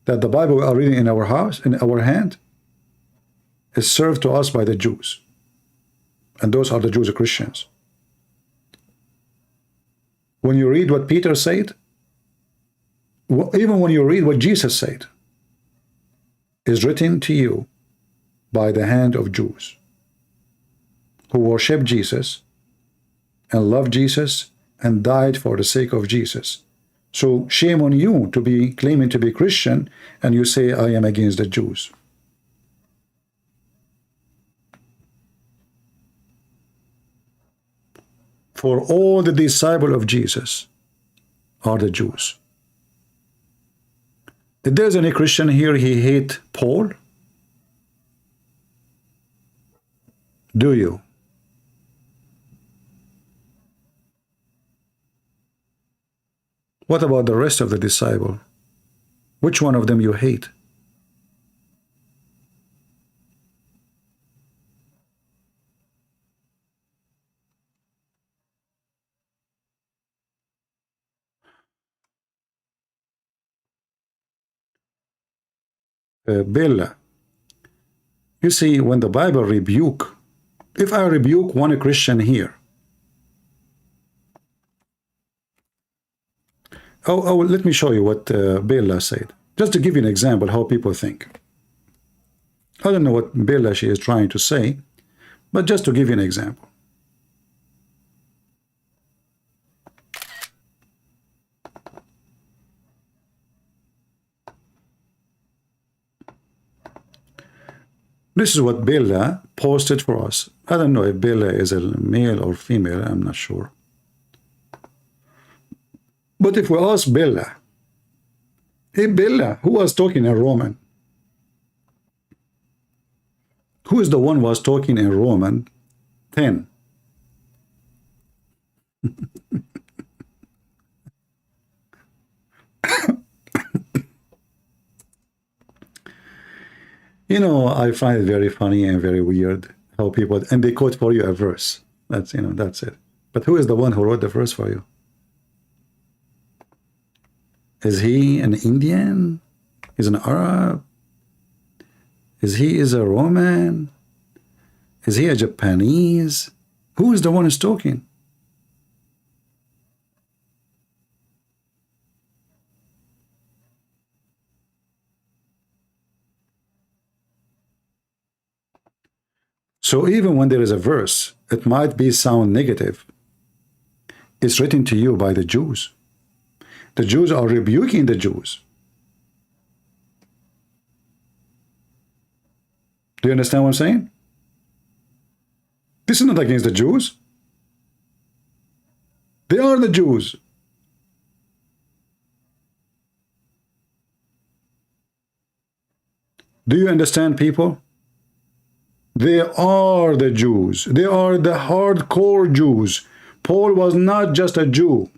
[SPEAKER 1] that the Bible we are reading in our house, in our hand, is served to us by the Jews. And those are the Jews and Christians. When you read what Peter said, even when you read what Jesus said, is written to you by the hand of Jews who worship Jesus and love Jesus and died for the sake of Jesus. So shame on you to be claiming to be Christian and you say, I am against the Jews. For all the disciples of Jesus are the Jews. If there's any Christian here, he hate Paul? Do you? What about the rest of the disciple? Which one of them you hate? Bill, you see, when the Bible rebuke, if I rebuke one Christian here, let me show you what Bella said, just to give you an example how people think. I don't know what Bella she is trying to say, but just to give you an example. This is what Bella posted for us. I don't know if Bella is a male or female, I'm not sure. But if we ask Bella, hey Bella, who was talking in Roman? Who is the one who was talking in Roman 10? You know, I find it very funny and very weird how people, and they quote for you a verse. That's, you know, that's it. But who is the one who wrote the verse for you? Is he an Indian? Is an Arab? Is he a Roman? Is he a Japanese? Who is the one who's talking? So even when there is a verse, it might be sound negative. It's written to you by the Jews. The Jews are rebuking the Jews. Do you understand what I'm saying? This is not against the Jews. They are the Jews. Do you understand, people? They are the Jews. They are the hardcore Jews. Paul was not just a Jew.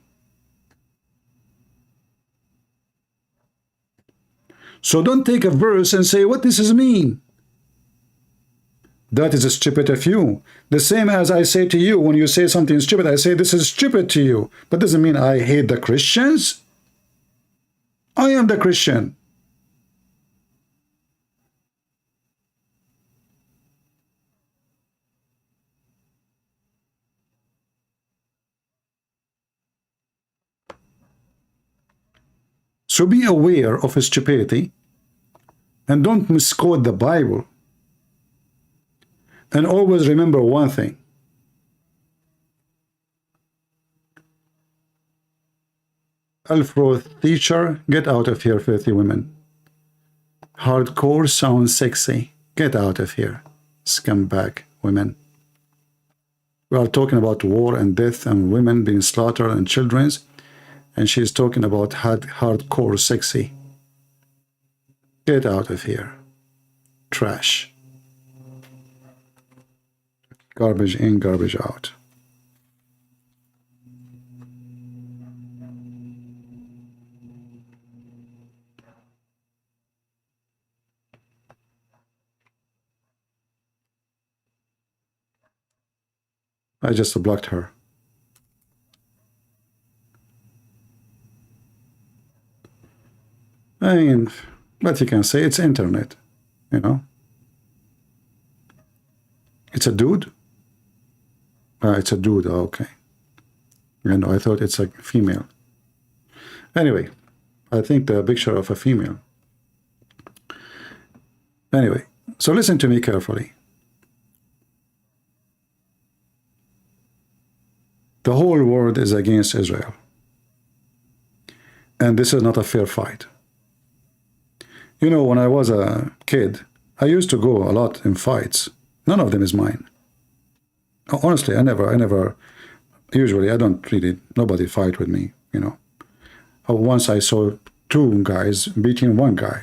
[SPEAKER 1] So don't take a verse and say, what does this mean? That is stupid of you. The same as I say to you, when you say something stupid, I say this is stupid to you. But doesn't mean I hate the Christians. I am the Christian. So be aware of his stupidity and don't misquote the Bible. And always remember one thing. Alfro teacher, get out of here, filthy women. Hardcore sounds sexy. Get out of here, scumbag women. We are talking about war and death and women being slaughtered and children's. And she's talking about hardcore sexy. Get out of here. Trash. Garbage in, garbage out. I just blocked her. I mean, what you can say, it's internet, you know. It's a dude? It's a dude, okay. You know, I thought it's a female. Anyway, I think the picture of a female. Anyway, so listen to me carefully. The whole world is against Israel. And this is not a fair fight. You know, when I was a kid, I used to go a lot in fights. None of them is mine. Honestly, usually I don't really, nobody fight with me, you know. Once I saw two guys beating one guy.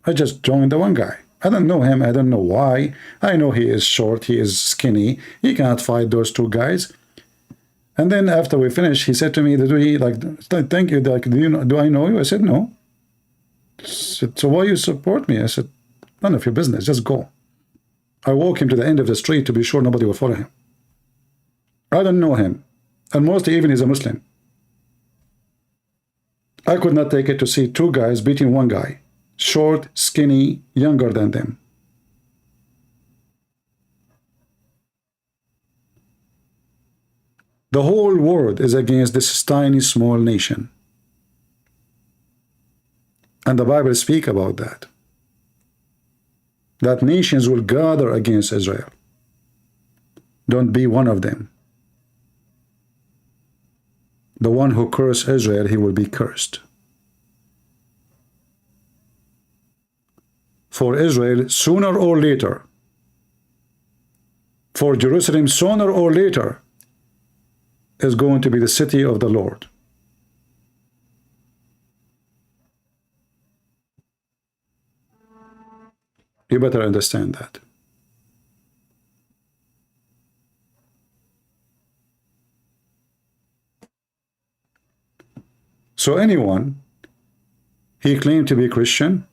[SPEAKER 1] I just joined the one guy. I don't know him, I don't know why. I know he is short, he is skinny. He cannot fight those two guys. And then after we finished, he said to me, thank you, like, do I know you? I said, no. He said, so why you support me? I said, none of your business, just go. I walk him to the end of the street to be sure nobody will follow him. I don't know him. And mostly even he's a Muslim. I could not take it to see two guys beating one guy. Short, skinny, younger than them. The whole world is against this tiny, small nation. And the Bible speaks about that. That nations will gather against Israel. Don't be one of them. The one who curses Israel, he will be cursed. For Israel, sooner or later, for Jerusalem, sooner or later, is going to be the city of the Lord. You better understand that. So anyone, he claimed to be Christian,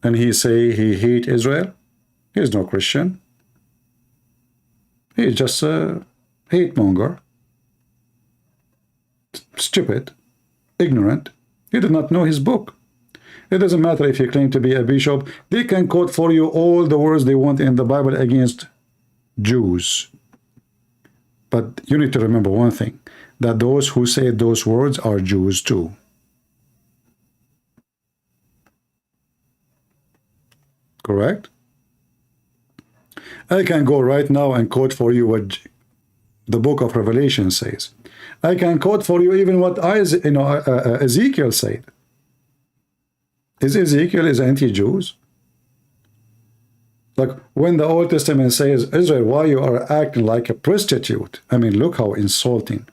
[SPEAKER 1] and he say he hate Israel, he is no Christian. He is just a hate monger. Stupid, ignorant. He did not know his book. It doesn't matter if you claim to be a bishop. They can quote for you all the words they want in the Bible against Jews. But you need to remember one thing, that those who say those words are Jews too. Correct? I can go right now and quote for you what the book of Revelation says. I can quote for you even what Ezekiel said. Is Ezekiel is anti-Jews? Like when the Old Testament says, Israel, why you are acting like a prostitute? I mean, look how insulting.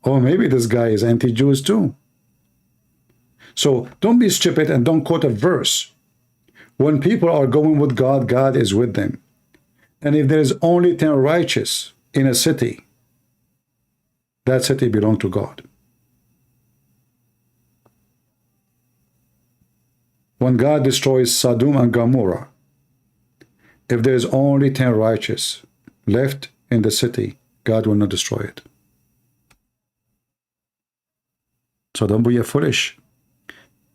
[SPEAKER 1] Or maybe this guy is anti-Jews too. So don't be stupid and don't quote a verse. When people are going with God, God is with them. And if there is only 10 righteous in a city, that city belongs to God. When God destroys Sodom and Gomorrah, if there is only 10 righteous left in the city, God will not destroy it. So don't be foolish.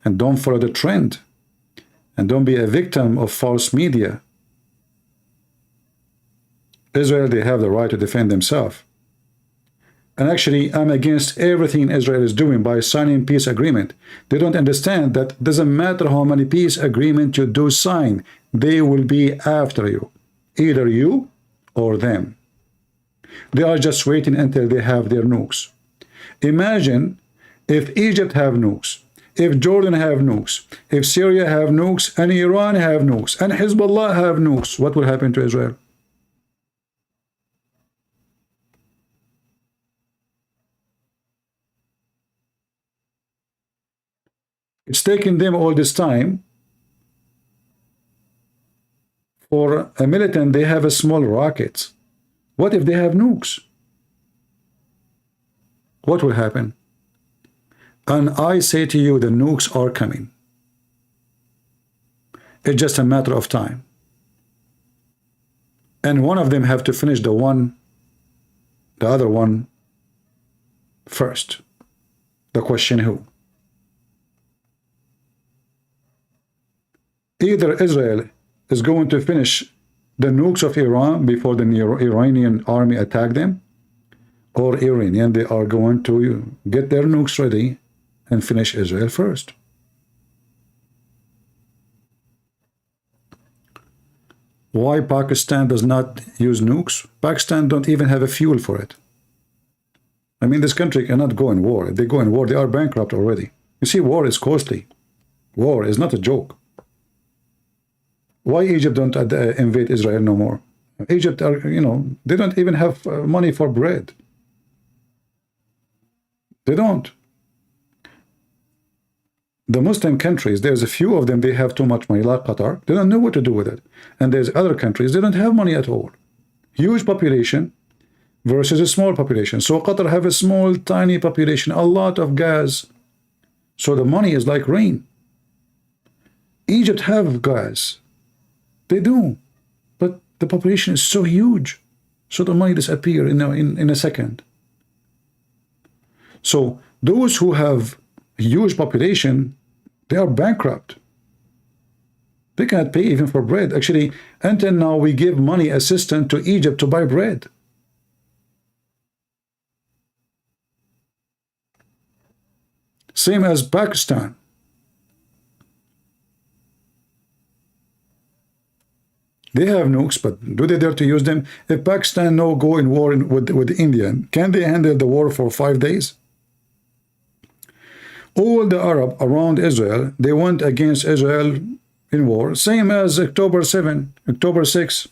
[SPEAKER 1] And don't follow the trend. And don't be a victim of false media. Israel, they have the right to defend themselves. And actually, I'm against everything Israel is doing by signing peace agreement. They don't understand that it doesn't matter how many peace agreements you do sign, they will be after you. Either you or them. They are just waiting until they have their nukes. Imagine if Egypt have nukes, if Jordan have nukes, if Syria have nukes, and Iran have nukes, and Hezbollah have nukes, what will happen to Israel? It's taken them all this time. For a militant, they have a small rockets. What if they have nukes? What will happen? And I say to you, the nukes are coming. It's just a matter of time. And one of them have to finish the other one first. The question who? Either Israel is going to finish the nukes of Iran before the Iranian army attack them, or Iranian, they are going to get their nukes ready and finish Israel first. Why Pakistan does not use nukes? Pakistan don't even have a fuel for it. I mean, this country cannot go in war. If they go in war, they are bankrupt already. You see, war is costly. War is not a joke. Why Egypt don't invade Israel no more? Egypt are, you know, they don't even have money for bread. They don't. The Muslim countries, there's a few of them, they have too much money, like Qatar. They don't know what to do with it. And there's other countries, they don't have money at all. Huge population versus a small population. So Qatar have a small, tiny population, a lot of gas. So the money is like rain. Egypt have gas. They do. But the population is so huge. So the money disappear in a second. So those who have huge population, they are bankrupt. They cannot pay even for bread. Actually, until now, we give money assistance to Egypt to buy bread. Same as Pakistan. They have nukes, but do they dare to use them? If Pakistan no go in war with India, can they handle the war for 5 days? All the Arab around Israel, they went against Israel in war, same as October 7, October 6.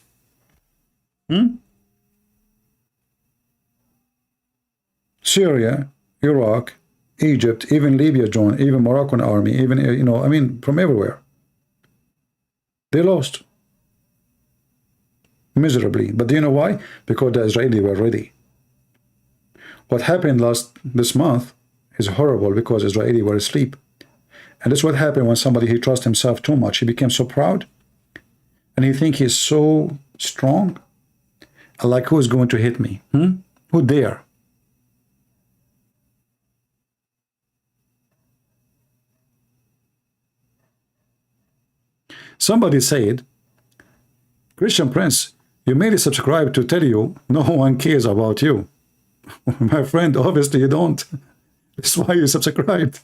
[SPEAKER 1] Syria, Iraq, Egypt, even Libya joined, even Moroccan army, even, you know, I mean, from everywhere. They lost miserably. But do you know why? Because the Israelis were ready. What happened this month is horrible because Israelis were asleep. And that's what happened when somebody, he trusts himself too much. He became so proud. And he think he's so strong. Like, who is going to hit me? Who dare? Somebody said, Christian Prince, you made a subscribe to tell you no one cares about you. My friend, obviously you don't. That's why you subscribed.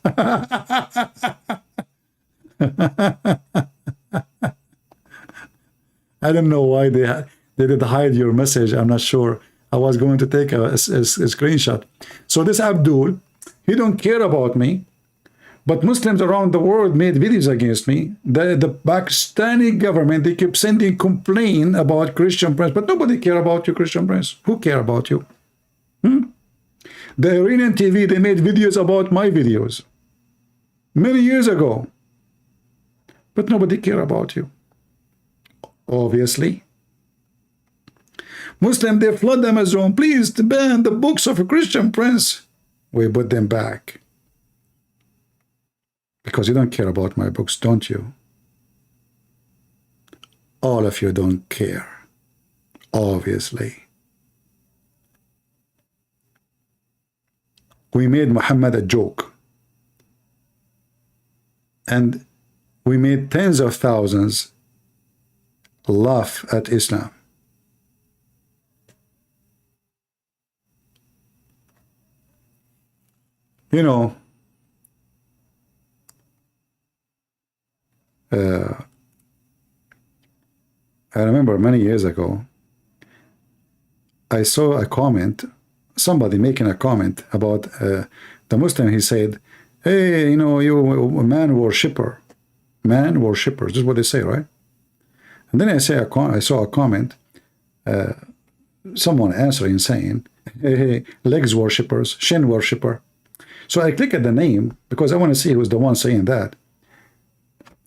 [SPEAKER 1] I don't know why they did hide your message. I'm not sure. I was going to take a screenshot. So this Abdul, he don't care about me. But Muslims around the world made videos against me. The Pakistani government, they keep sending complaint about Christian Prince, but nobody care about you, Christian Prince. Who care about you? The Iranian TV, they made videos about my videos many years ago, but nobody care about you. Obviously. Muslim, they flood Amazon. Please ban the books of a Christian Prince. We put them back. Because you don't care about my books, don't you? All of you don't care. Obviously. We made Muhammad a joke. And we made tens of thousands laugh at Islam. You know, I remember many years ago, I saw a comment, somebody making a comment about the Muslim. He said, hey, you know, you a man worshipper. Man worshippers, this is what they say, right? And then I saw a comment, someone answering saying, hey, legs worshippers, shin worshipper. So I click at the name because I want to see who's the one saying that.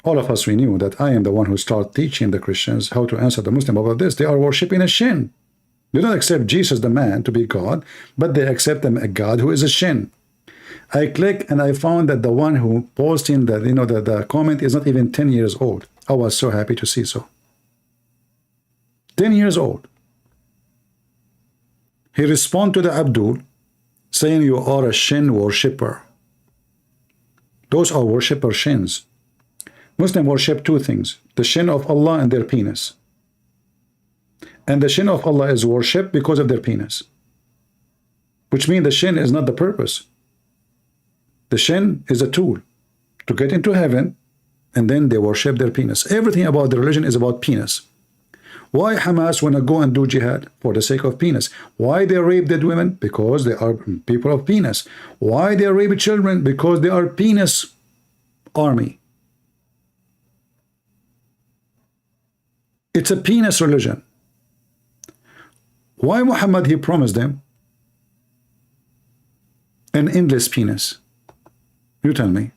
[SPEAKER 1] All of us, we knew that I am the one who started teaching the Christians how to answer the Muslim about this. They are worshipping a shin. They don't accept Jesus the man to be God, but they accept him a God who is a shin. I click and I found that the one who posting that, you know, the comment is not even 10 years old. I was so happy to see so. 10 years old. He responded to the Abdul saying you are a shin worshipper. Those are worshipper shins. Muslims worship two things: the shin of Allah and their penis. And the shin of Allah is worshipped because of their penis, which means the shin is not the purpose. The shin is a tool to get into heaven, and then they worship their penis. Everything about the religion is about penis. Why Hamas wanna go and do jihad? For the sake of penis. Why they rape dead women? Because they are people of penis. Why they rape children? Because they are penis army. It's a penis religion. Why Muhammad, he promised them an endless penis? You tell me.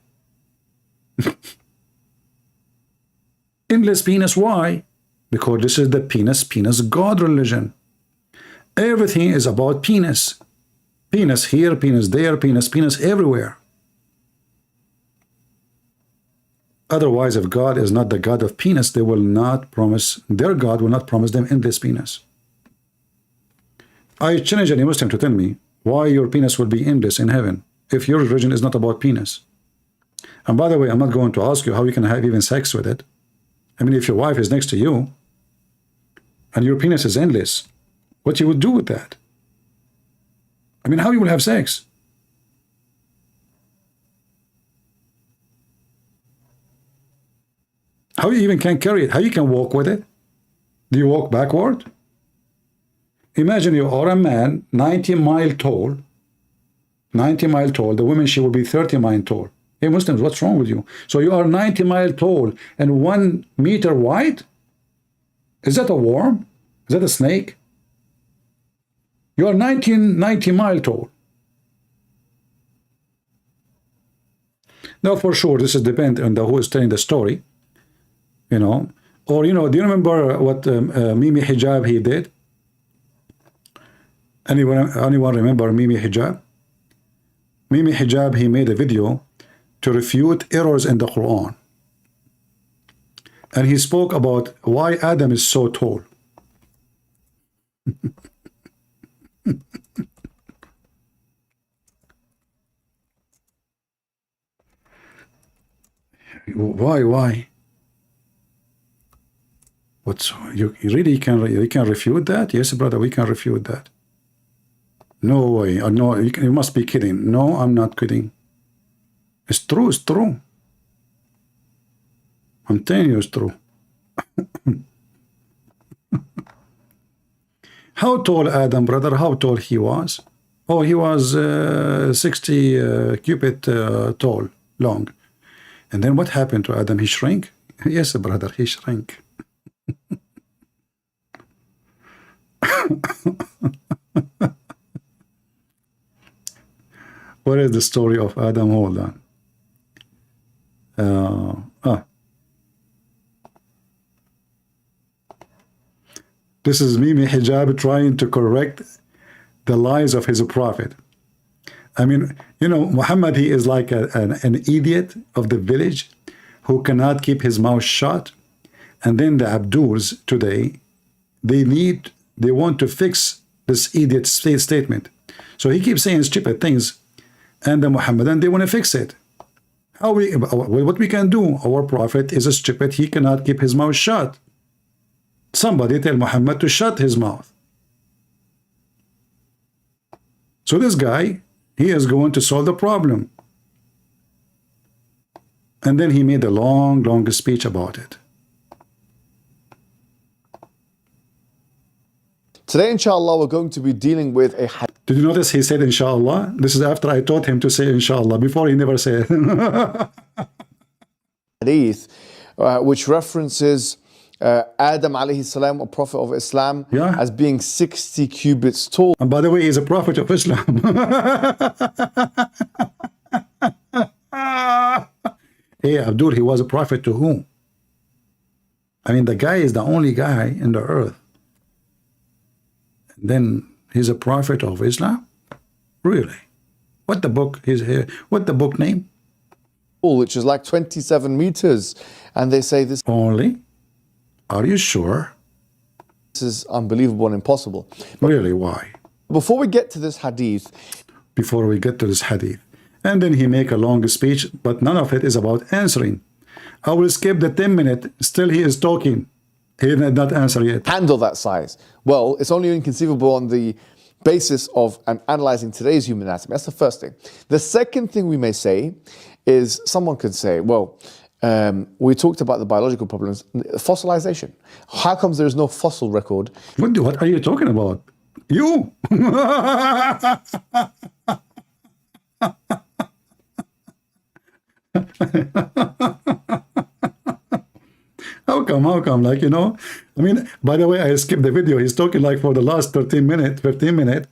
[SPEAKER 1] Endless penis, why? Because this is the penis God religion. Everything is about penis. Penis here, penis there, penis everywhere. Otherwise, if God is not the God of penis, they will not promise, their God will not promise them endless penis. I challenge any Muslim to tell me why your penis will be endless in heaven if your religion is not about penis. And by the way, I'm not going to ask you how you can have even sex with it. I mean, if your wife is next to you and your penis is endless, what you would do with that? I mean, how you will have sex? How you even can carry it? How you can walk with it? Do you walk backward? Imagine you are a man 90 miles tall. 90 miles tall. The woman, she will be 30 miles tall. Hey Muslims, what's wrong with you? So you are 90 miles tall and 1 meter wide? Is that a worm? Is that a snake? You are 90 miles tall. Now for sure, this is depend on who is telling the story. You know, or you know, do you remember what Mimi Hijab he did? Anyone remember Mimi Hijab? Mimi Hijab, he made a video to refute errors in the Quran. And he spoke about why Adam is so tall. Why? What's you really can refute that? Yes, brother, we can refute that. No way. No, you must be kidding. No, I'm not kidding. It's true. It's true. I'm telling you, it's true. How tall Adam, brother? How tall he was? Oh, he was 60 cubit tall, long. And then what happened to Adam? He shrank? Yes, brother, he shrank. What is the story of Adam? Hold on. This is Mimi Hijab trying to correct the lies of his prophet. I mean, you know, Muhammad, he is like an idiot of the village who cannot keep his mouth shut. And then the Abduls today, they want to fix this idiot statement. So he keeps saying stupid things, and the Muhammadan, they want to fix it. What we can do? Our prophet is stupid. He cannot keep his mouth shut. Somebody tell Muhammad to shut his mouth. So this guy, he is going to solve the problem. And then he made a long speech about it.
[SPEAKER 3] Today, inshallah, we're going to be dealing with a hadith.
[SPEAKER 1] Did you notice he said inshallah? This is after I taught him to say inshallah. Before he never said.
[SPEAKER 3] Hadith, which references Adam alayhi salam, a prophet of Islam, as being 60 cubits tall.
[SPEAKER 1] And by the way, he's a prophet of Islam. Hey, Abdul, he was a prophet to whom? I mean, the guy is the only guy in the earth. And then he's a prophet of Islam? Really? What the book is here? What the book name?
[SPEAKER 3] Which is like 27 meters. And they say this
[SPEAKER 1] only? Are you sure?
[SPEAKER 3] This is unbelievable and impossible.
[SPEAKER 1] Really, why?
[SPEAKER 3] Before we get to this hadith.
[SPEAKER 1] And then he make a long speech, but none of it is about answering. I will skip the 10 minutes. Still he is talking. He did not answer yet.
[SPEAKER 3] Handle that size? Well, it's only inconceivable on the basis of analyzing today's human anatomy. That's the first thing. The second thing we may say is, someone could say, well, we talked about the biological problems, fossilization. How comes there is no fossil record?
[SPEAKER 1] What are you talking about? You? How come? Like, you know, I mean, by the way, I skipped the video. He's talking like for the last 13 minutes, 15 minutes.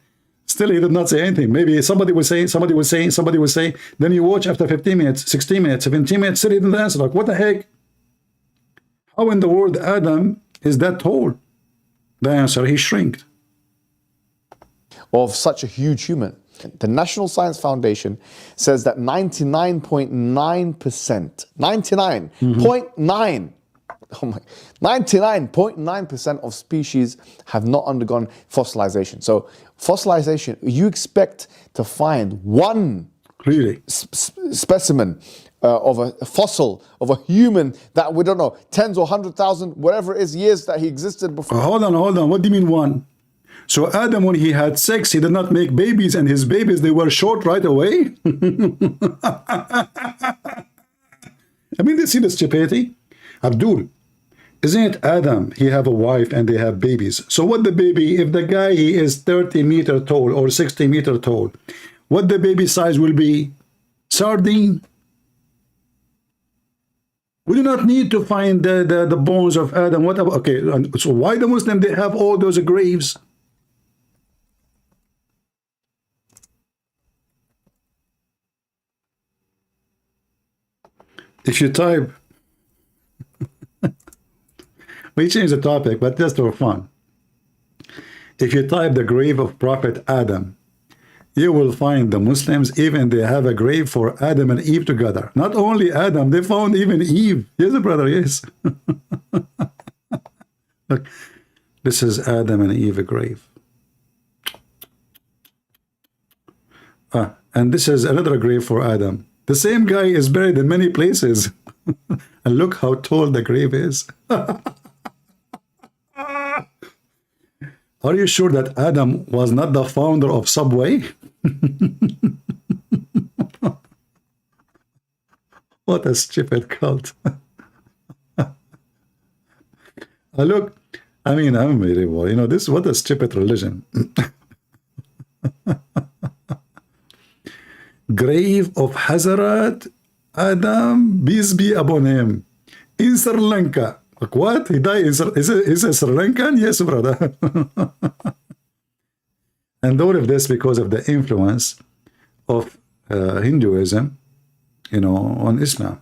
[SPEAKER 1] Still, he did not say anything. Maybe somebody was saying, somebody was saying, somebody was saying. Then you watch after 15 minutes, 16 minutes, 17 minutes, still he didn't answer. Like, what the heck? How in the world Adam is that tall? The answer, he shrinked.
[SPEAKER 3] Of such a huge human. The National Science Foundation says that 99.9%, 99.9, oh my, 99.9% of species have not undergone fossilization. So fossilization, you expect to find one
[SPEAKER 1] really
[SPEAKER 3] specimen of a fossil of a human that, we don't know, tens or 100,000, whatever it is, years that he existed before.
[SPEAKER 1] Hold on. What do you mean one? So Adam, when he had sex, he did not make babies, and his babies, they were short right away. I mean, they see the stupidity. Abdul, isn't it Adam? He have a wife and they have babies. So what the baby, if the guy, he is 30 meters tall or 60 meters tall, what the baby size will be? Sardine. We do not need to find the bones of Adam. What about, okay, so why the Muslim, they have all those graves? If you type, we change the topic, but just for fun. If you type the grave of Prophet Adam, you will find the Muslims, even they have a grave for Adam and Eve together. Not only Adam, they found even Eve. Yes, brother, yes. Look, this is Adam and Eve grave. And this is another grave for Adam. The same guy is buried in many places. And look how tall the grave is. Are you sure that Adam was not the founder of Subway? What a stupid cult. Look, I mean, I'm very well. You know, this, what a stupid religion. Grave of Hazrat Adam, peace be upon him, in Sri Lanka. Like what? He died in Sri Lanka? Is it Sri Lankan? Yes, brother. And all of this because of the influence of Hinduism, you know, on Islam.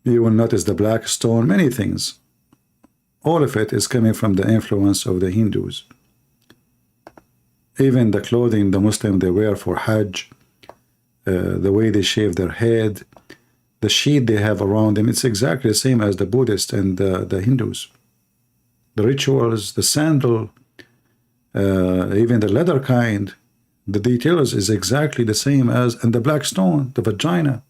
[SPEAKER 1] You will notice the black stone, many things. All of it is coming from the influence of the Hindus. Even the clothing the Muslim they wear for Hajj, the way they shave their head, the sheet they have around them, it's exactly the same as the Buddhists and the Hindus. The rituals, the sandal, even the leather kind, the details is exactly the same as, and the black stone, the vagina.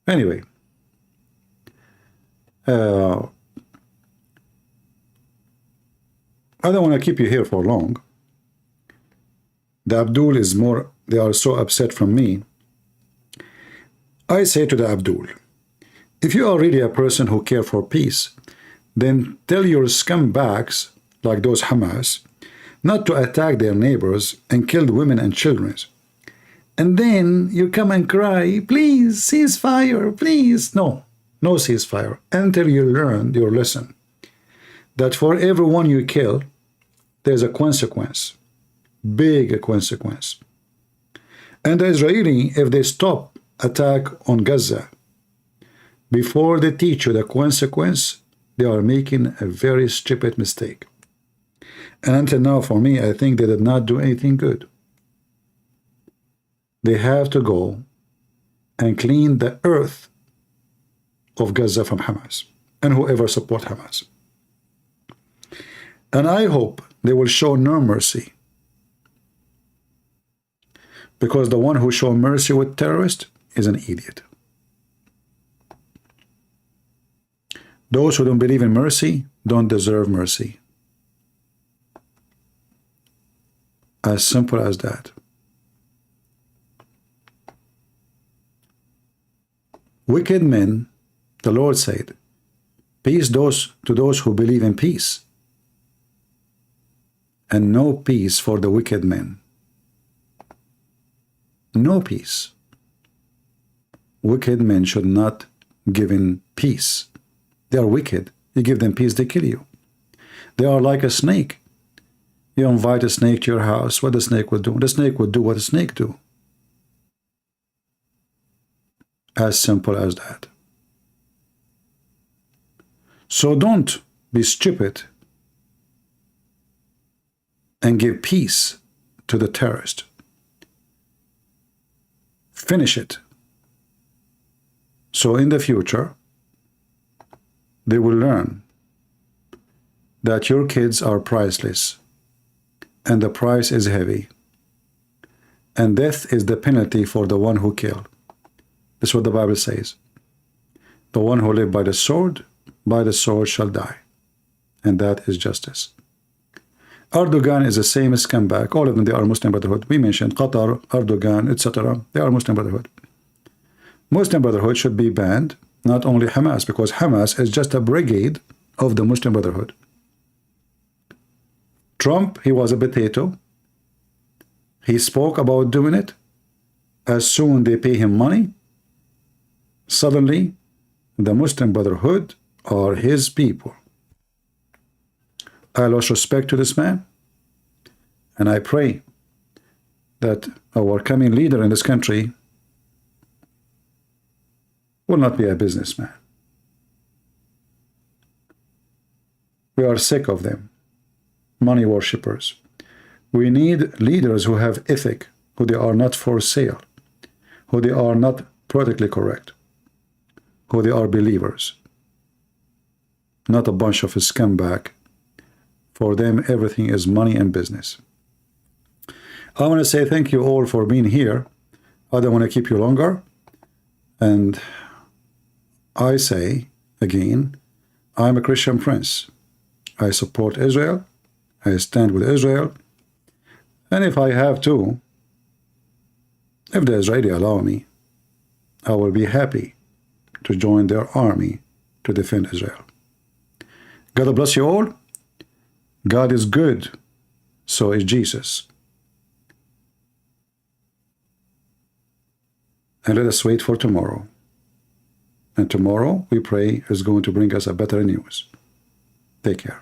[SPEAKER 1] Anyway, I don't want to keep you here for long. The Abdul is more, they are so upset from me. I say to the Abdul, if you are really a person who care for peace, then tell your scumbags, like those Hamas, not to attack their neighbors and kill women and children. And then you come and cry, please, ceasefire, please. No ceasefire, until you learn your lesson. That for everyone you kill, there's a consequence, big consequence. And the Israeli, if they stop attack on Gaza, before they teach you the consequence, they are making a very stupid mistake. And until now, for me, I think they did not do anything good. They have to go and clean the earth of Gaza from Hamas and whoever support Hamas. And I hope they will show no mercy because the one who show mercy with terrorists is an idiot. Those who don't believe in mercy don't deserve mercy. As simple as that. Wicked men, the Lord said, peace to those who believe in peace, and no peace for the wicked men. No peace. Wicked men should not give in peace. They are wicked. You give them peace, they kill you. They are like a snake. You invite a snake to your house, what the snake would do? The snake would do what a snake do. As simple as that. So don't be stupid and give peace to the terrorist. Finish it. So in the future, they will learn that your kids are priceless, and the price is heavy, and death is the penalty for the one who killed. That's what the Bible says. The one who lived by the sword shall die. And that is justice. Erdogan is the same scumbag. All of them, they are Muslim Brotherhood. We mentioned Qatar, Erdogan, etc. They are Muslim Brotherhood. Muslim Brotherhood should be banned, not only Hamas, because Hamas is just a brigade of the Muslim Brotherhood. Trump, he was a potato. He spoke about doing it. As soon they pay him money, suddenly the Muslim Brotherhood are his people. I lost respect to this man, and I pray that our coming leader in this country will not be a businessman. We are sick of them, money worshippers. We need leaders who have ethic, who they are not for sale, who they are not politically correct, who they are believers, not a bunch of scumbag. For them, everything is money and business. I want to say thank you all for being here. I don't want to keep you longer. And I say, again, I'm a Christian prince. I support Israel. I stand with Israel. And if I have to, if the Israeli allow me, I will be happy to join their army to defend Israel. God bless you all. God is good, so is Jesus. And let us wait for tomorrow. And tomorrow, we pray, is going to bring us a better news. Take care.